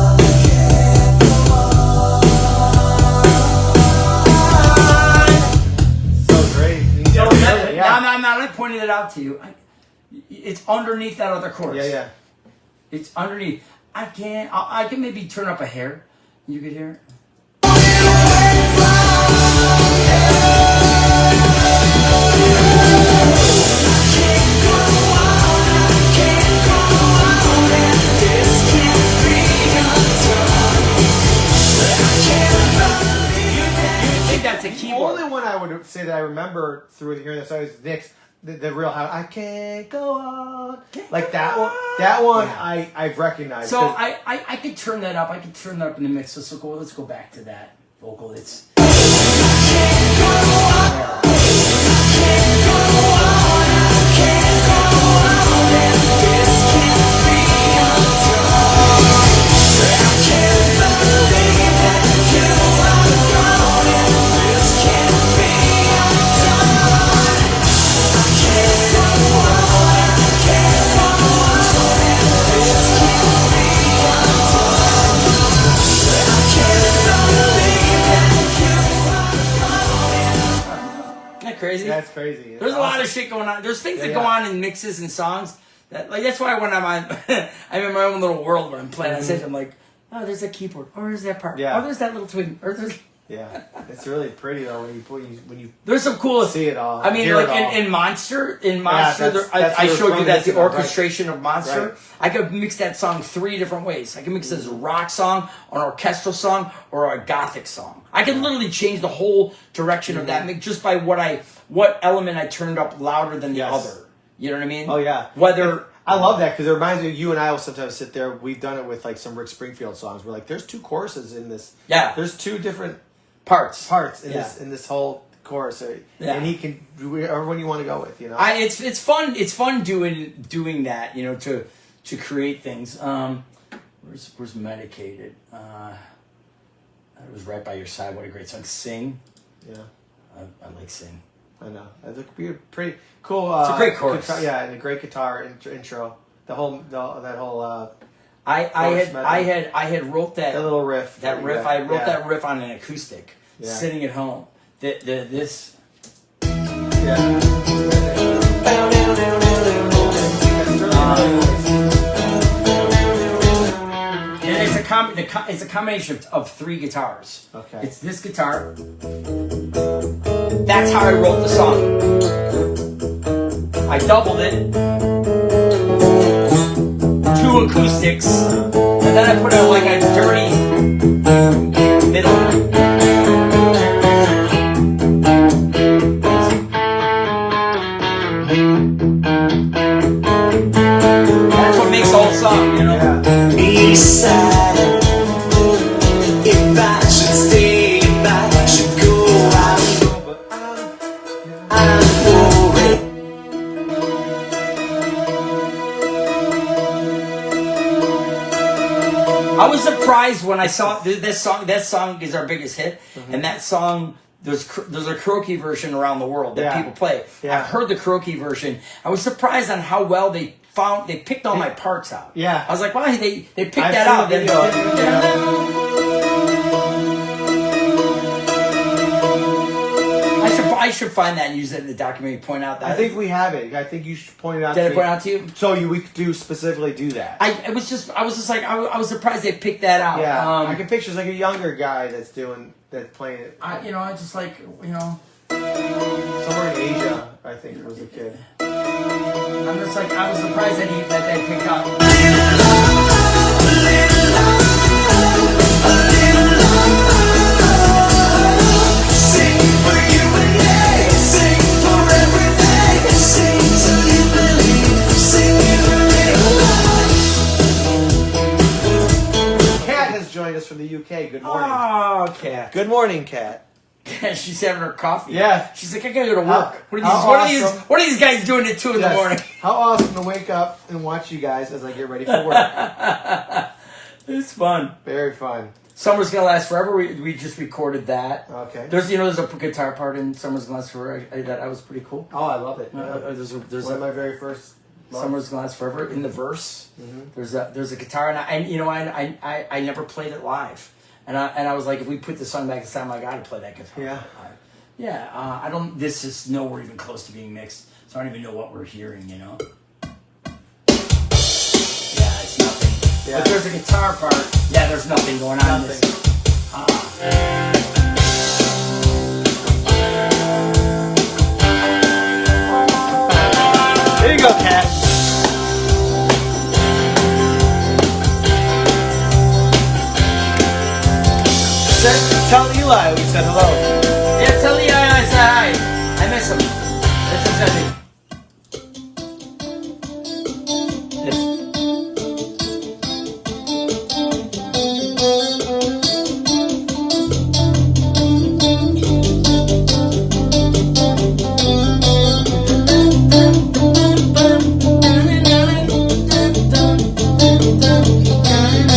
So great. I'm not pointing it out to you. It's underneath that other chorus. Yeah. It's underneath. I can maybe turn up a hair. You could hear it. You think that's a The keyboard? only one I would say that I remember through hearing this is Nick's. The real how I can't go on like that one. That one I've recognized. So I could turn that up. I could turn that up in the mix. So let's go back to that vocal. It's I can't go on. crazy? That's crazy. There's a lot of shit going on. There's things that go on in mixes and songs that, like, that's why when I'm on, I'm in my own little world when I'm playing. I say, I'm like, oh, there's that keyboard. Oh, there's that part. Yeah. Oh, there's that little twig. Or there's. Yeah, it's really pretty though when you There's some cool. see it all. I mean, like in Monster, I showed you that the orchestration of Monster. Right. I could mix that song 3 different ways. I can mix it as a rock song, an orchestral song, or a gothic song. I can literally change the whole direction of that mix just by what element I turned up louder than the other. You know what I mean? Oh yeah. Whether I love that because it reminds me. You and I will sometimes sit there. We've done it with like some Rick Springfield songs. We're like, there's 2 choruses in this. Yeah. There's 2 different parts in this whole chorus, and he can do whatever one you want to go with, you know. It's fun doing that, you know, to create things. Where's Medicated? It was right by your side. What a great song. Sing. Yeah, I like Sing. I know. It'd be a pretty cool. It's a great chorus. And a great guitar intro. That whole. I had wrote that little riff. That riff. I wrote that riff on an acoustic, sitting at home. This. Yeah. It's a combination of 3 guitars. Okay. It's this guitar. That's how I wrote the song. I doubled it. 2 acoustics. And then I put out like a dirty middle. That's what makes the whole song, you know? Yeah. Beside, if I should stay, if I should go, I'm worried. I was surprised when I saw this song. That song is our biggest hit, and that song there's a karaoke version around the world that people play. Yeah. I've heard the karaoke version. I was surprised on how well they picked all my parts out. Yeah, I was like, wow, they picked that out. I should find that and use it in the documentary. Point out that I think we have it. I think you should point it out. Did I point it out to you? So we could specifically do that. I was surprised they picked that out. Yeah, I can picture like a younger guy that's playing it. I just like, you know, somewhere in Asia, I think was a kid. I'm just like, I was surprised that they picked out. Sing for you and me, sing for everything, sing till you believe, sing Kat has joined us from the UK. Good morning. Oh, Kat. Good morning, Kat. She's having her coffee. Yeah. She's like, I gotta go to work. What are these guys doing at 2 in the morning? How awesome to wake up and watch you guys as I get ready for work. It's fun. Very fun. Summer's Gonna Last Forever. We just recorded that. Okay. There's a guitar part in Summer's Gonna Last Forever. That was pretty cool. Oh, I love it. There's one of my very first. Summer's Gonna Last Forever in the verse. Mm-hmm. There's a guitar, and I never played it live. And I was like, if we put the song back this time, I gotta play that guitar. Yeah. Yeah. I don't. This is nowhere even close to being mixed, so I don't even know what we're hearing. You know. Yeah, it's nothing. Yeah. But there's a guitar part. Yeah, there's nothing going on. In this. There you go, Kat. Tell Eli we said hello. Yeah, tell Eli I said hi. I miss him. This is Eddie.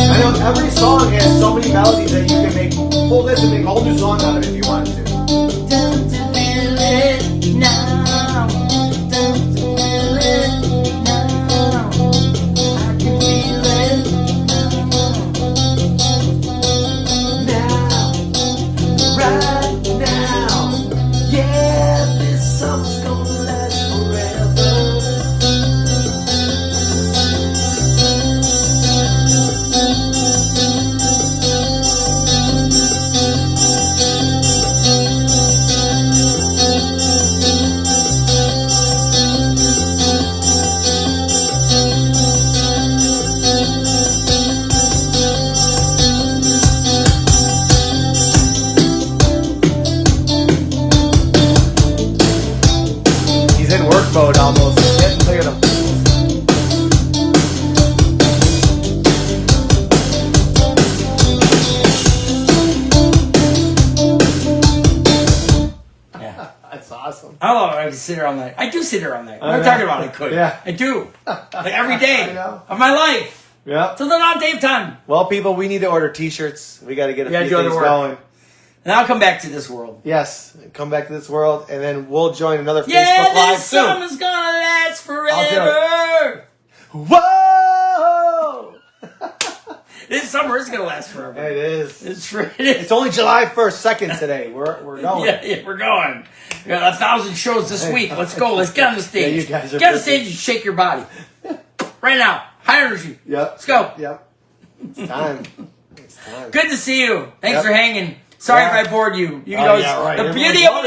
I know every song has so many melodies that you can pull this and make a whole new song out of it if you want to. right now. Yeah, this song I love it. I can sit here all night. I do sit here all night. I'm not talking about I could. Yeah. I do. Like every day I know. of my life. Yeah. Till the non-Dave time. Well, people, we need to order T-shirts. We got to get a few things going. And I'll come back to this world. Yes, come back to this world, and then we'll join another Yeah, Facebook Live this soon. summer's gonna last I'll forever. Whoa! This summer is gonna last forever. It is. It is. It's only July 1st, 2nd today. We're going. Yeah, we're going. We got 1,000 shows this week. Let's go. Let's get on the stage. Yeah, you guys are get on the busy. stage and shake your body. Right now. High energy. Yep. Let's go. Yep. It's time. It's time. Good to see you. Thanks Yep. for hanging. Sorry Yeah. if I bored you. You Oh, know, yeah, right. the beauty of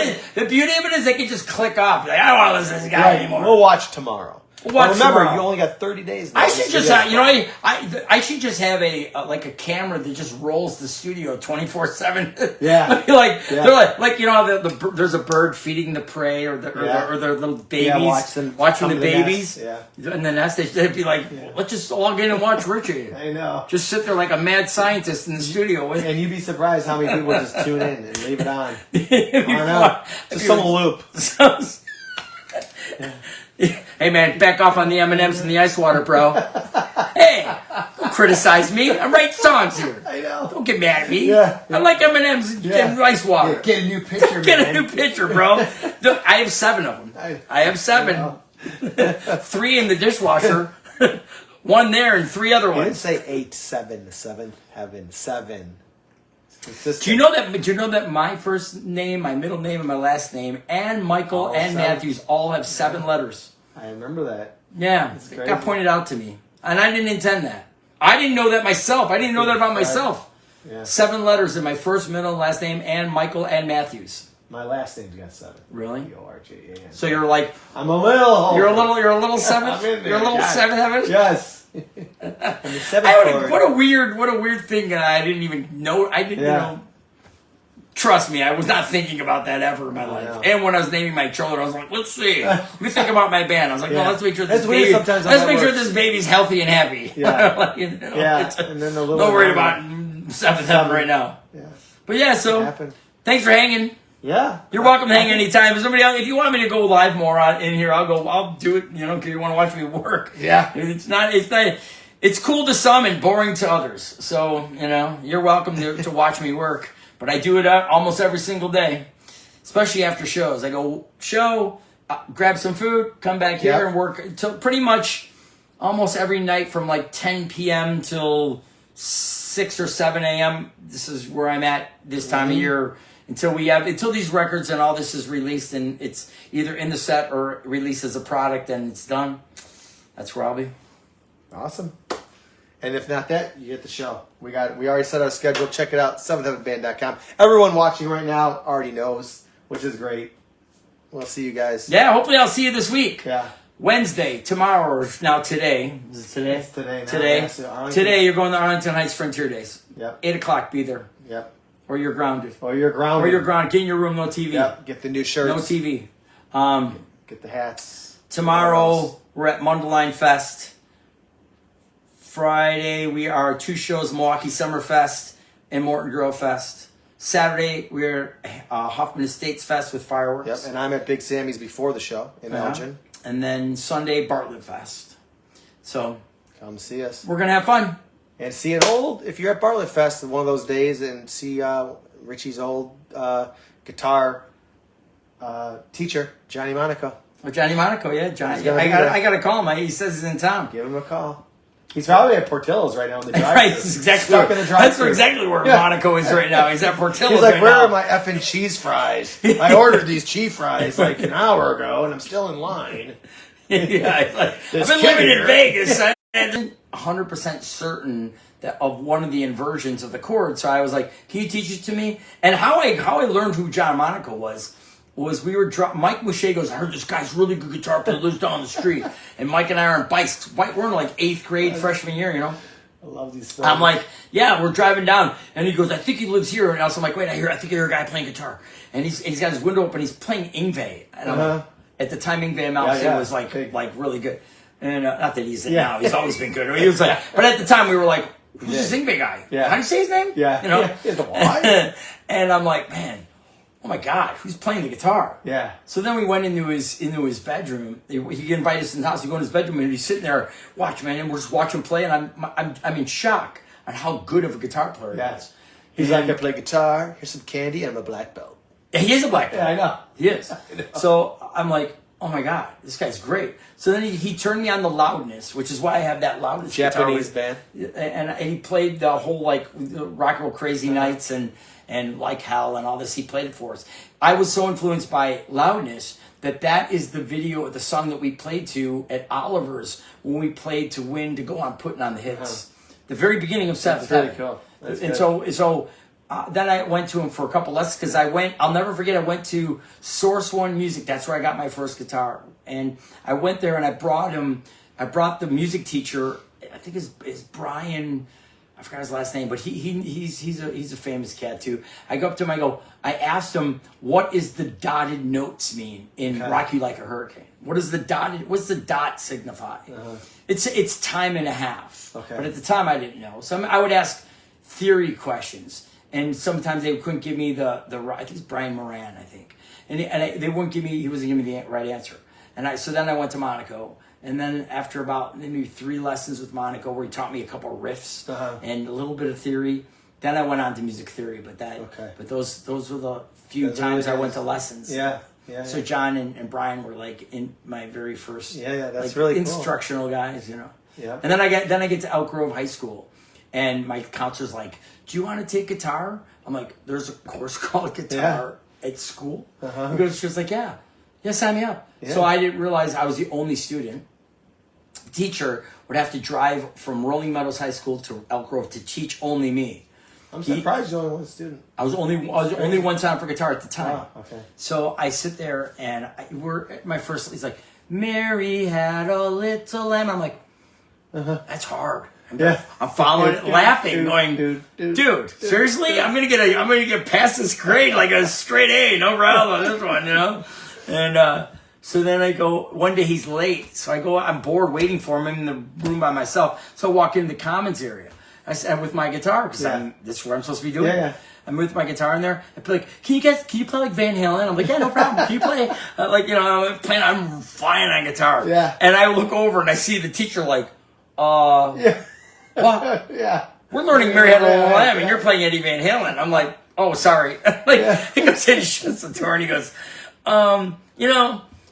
it is they can just click off. Like, I don't want to listen to this guy Right. anymore. We'll watch tomorrow. We'll watch But remember, tomorrow. you only got 30 days now. I should just, I should just have like a camera that just rolls the studio 24/7. Yeah. like Yeah. they're like you know there's a bird feeding the prey or Yeah. their little babies Yeah, watch them watching come the to the babies. nest. Yeah. In the nest, they'd be like, let's just log in and watch Richie. I know. Just sit there like a mad scientist in the studio. And you'd be surprised how many people just tune in and leave it on. I I don't know. Just some loop. Hey man, back off on the M&Ms and the ice water, bro. Hey, don't criticize me. I'm writing songs here. I know. Don't get mad at me. Yeah. I like M&Ms and ice water. Yeah, get a new picture, Get man. a new picture, bro. I have 7 of them. I have 7. know. 3 in the dishwasher. 1 there and 3 other I didn't ones. say 8, 7, 7, heaven, 7. Do you know that my first name, my middle name, and my last name, and Michael All and 7? Matthews all have 7 letters? I remember that. Yeah, it got crazy. pointed out to me, and I didn't intend that. I didn't know that myself. I didn't know that about myself. Yeah. 7 letters in my first, middle, and last name, and Michael and Matthews. My last name's got 7. Really? P-O-R-J-A-N. So you're like I'm a little. you're a little 7th. I'm in there, You're a little yes. 7th heaven. Yes. I'm the 7th I would, chord. what a weird thing that I didn't even know. I didn't Yeah. know. Trust me, I was not thinking about that ever in my life. know. And when I was naming my children, I was like, let's see. Let me think about my band. I was like, Yeah. well, let's make sure That's this weird baby, sometimes how let's that make sure works. this baby's healthy and happy. Yeah. Like, you know, Yeah, it's- and then the little not worried one- about 7th heaven right now. Yeah. But yeah, so Happened. thanks for hanging. Yeah. You're welcome to hang anytime. If somebody else, if you want me to go live more in here, I'll do it. You know, because you want to watch me work. Yeah. It's cool to some and boring to others. So, you know, you're welcome to watch me work. But I do it almost every single day, especially after shows. I go show, grab some food, come back here Yeah. and work till pretty much almost every night from like 10 p.m. till 6 or 7 a.m. This is where I'm at this time of year until these records and all this is released and it's either in the set or released as a product and it's done. That's where I'll be. Awesome. And if not that, you get the show. We already set our schedule. Check it out, 7thheavenband.com. Everyone watching right now already knows, which is great. We'll see you guys. Yeah, hopefully I'll see you this week. Yeah. Wednesday, tomorrow, or now today. Is it today? It's today now. Today. Yeah, so Arlington. Today, you're going to Arlington Heights Frontier Days. Yep. 8 o'clock, be there. Yep. Or you're grounded. Or you're grounded. Or you're grounded. Get in your room, no TV. Yep. Get the new shirts. No TV. Get the hats. Tomorrow, we're at Mundelein Fest. Friday, we are 2 shows, Milwaukee Summer Fest and Morton Grove Fest. Saturday, we're Hoffman Estates Fest with fireworks. Yep. And I'm at Big Sammy's before the show in Elgin. And then Sunday, Bartlett Fest. So, Come see us. we're going to have fun. And see an old, if you're at Bartlett Fest one of those days and see Richie's old guitar teacher, Johnny Monaco, Or Johnny Monaco, yeah. Johnny. He's gonna be I there. got to call him. He says he's in town. give him a call. He's probably at Portillo's right now in the drive-thru. Right, that's exactly Stuck in the drive-thru. that's exactly where Yeah. Monaco is right now. He's at Portillo's He's like, right where now. are my effing cheese fries? I ordered these cheese fries like an hour ago, and I'm still in line. Yeah, it's like, This I've been kid living in here. Vegas. I'm 100% certain that of one of the inversions of the chord. So I was like, can you teach it to me? And how I learned who John Monaco was we were Mike Mouche goes, I heard this guy's really good guitar player lives down the street. And Mike and I are on bikes. We're in like 8th grade freshman year, you know. I love these stories. I'm like, yeah, we're driving down, and he goes, I think he lives here. And I was like, wait, I think I hear a guy playing guitar, and he's got his window open, he's playing Ingve. And I'm like, at the time, Ingve Malmsteen was like really good, and not that he's now, he's always been good. I mean, he was like, but at the time we were like, who's this Ingve guy? Yeah. How do you say his name? Yeah. You know, Yeah. The why? and I'm like, man. oh my God, who's playing the guitar? Yeah. So then we went into his bedroom. He invited us in the house. We go in his bedroom and he's sitting there, watch, man, and we're just watching him play, and I'm in shock on how good of a guitar player he was. He's like, I play guitar, here's some candy, and I'm a black belt. He is a black belt. Yeah, I know. He is. So I'm like, oh my God, this guy's great. So then he turned me on the loudness, which is why I have that loudness Japanese band. And he played the whole like Rock and Roll Crazy Nights and Like Hell and all this. He played it for us. I was so influenced by loudness that is the video of the song that we played to at Oliver's when we played to win to go on Putting on the Hits. The very beginning of Seventh That's Heaven. really cool. That's and good. so then I went to him for a couple lessons because I'll never forget, I went to Source One Music. That's where I got my first guitar. And I went there and I brought the music teacher, I think is Brian, I forgot his last name, but he's a famous cat too. I go up to him, I asked him, what does the dotted notes mean in Rock You Like a Hurricane? What's the dot signify? It's time and a half. Okay. But at the time I didn't know. So I would ask theory questions. And sometimes they couldn't give me I think it's Brian Moran, I think. And they wouldn't give me, he wasn't giving me the right answer. So then I went to Monaco. And then after about maybe 3 lessons with Monaco, where he taught me a couple of riffs and a little bit of theory, then I went on to music theory. But those were the few times I went to lessons. Yeah. So John and Brian were like in my very first that's like, really cool. instructional guys, you know. Yeah. And then I get to Elk Grove High School, and my counselor's like, "Do you want to take guitar?" I'm like, "There's a course called guitar at school." She was like, "Yeah, sign me up." Yeah. So I didn't realize I was the only student. Teacher would have to drive from Rolling Meadows High School to Elk Grove to teach only me. I'm surprised you're only one student. I was only one time for guitar at the time. Oh, okay. So I sit there and we're at my first. He's like, "Mary had a little lamb." I'm like, "That's hard." I'm following it, laughing, going, dude, seriously? I'm gonna get past this grade like a straight A, no problem on this one, you know. And so then I go. One day he's late, so I go. I'm bored waiting for him in the room by myself. So I walk into the commons area. I sat with my guitar because this is what I'm supposed to be doing. Yeah. I'm with my guitar in there. I play like, can you play like Van Halen? I'm like, yeah, no problem. Can you play I'm flying on guitar. Yeah. And I look over and I see the teacher like, what? Yeah. We're learning Mary Had a Little Lamb and you're playing Eddie Van Halen. I'm like, oh, sorry. He goes in and shuts the door and he goes,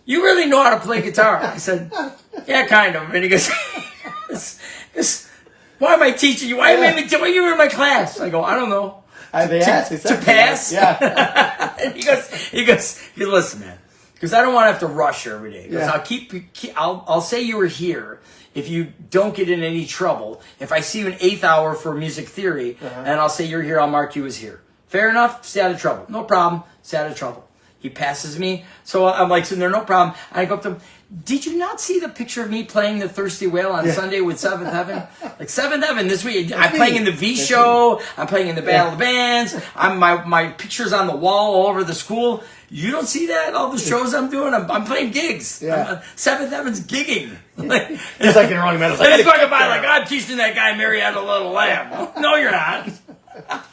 you really know how to play guitar. I said, yeah, kind of. And he goes, why am I teaching you? Why are you in my class? I go, I don't know. To pass? Yeah. And he goes, listen, man, because I don't want to have to rush you every day. He goes, I'll say you were here if you don't get in any trouble. If I see you in 8th hour for music theory, and I'll say you're here, I'll mark you as here. Fair enough? Stay out of trouble. No problem. Stay out of trouble. He passes me. So I'm like sitting there, no problem. I go up to him. Did you not see the picture of me playing the Thirsty Whale on Sunday with Seventh Heaven? Like Seventh Heaven this week. I'm playing in the V Show. I'm playing in the Battle of the Bands. My picture's on the wall all over the school. You don't see that? All the shows I'm doing? I'm playing gigs. Yeah. Seventh Heaven's gigging. It's like in Rolling Meadows. It's fucking by like, I'm teaching that guy Mary Had a Little Lamb. No, you're not.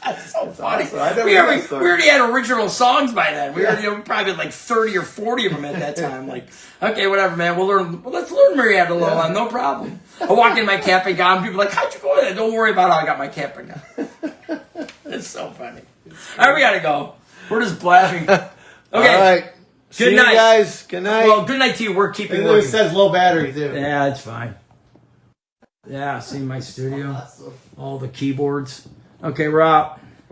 That's so funny. Awesome. We already had original songs by then. We probably had like 30 or 40 of them at that time. Like, okay, whatever, man. Let's learn Mary Had a Little Lamb. No problem. I walk in my cap and gown. People are like, how'd you go there? Don't worry about how I got my cap and gown. It's so funny. All right, we gotta go. We're just blasting. Okay. All right. Good night, guys. Good night. Well, good night to you. We're keeping working. It says low battery too. Yeah, it's fine. Yeah, see my studio. Awesome. All the keyboards. Okay, we're out.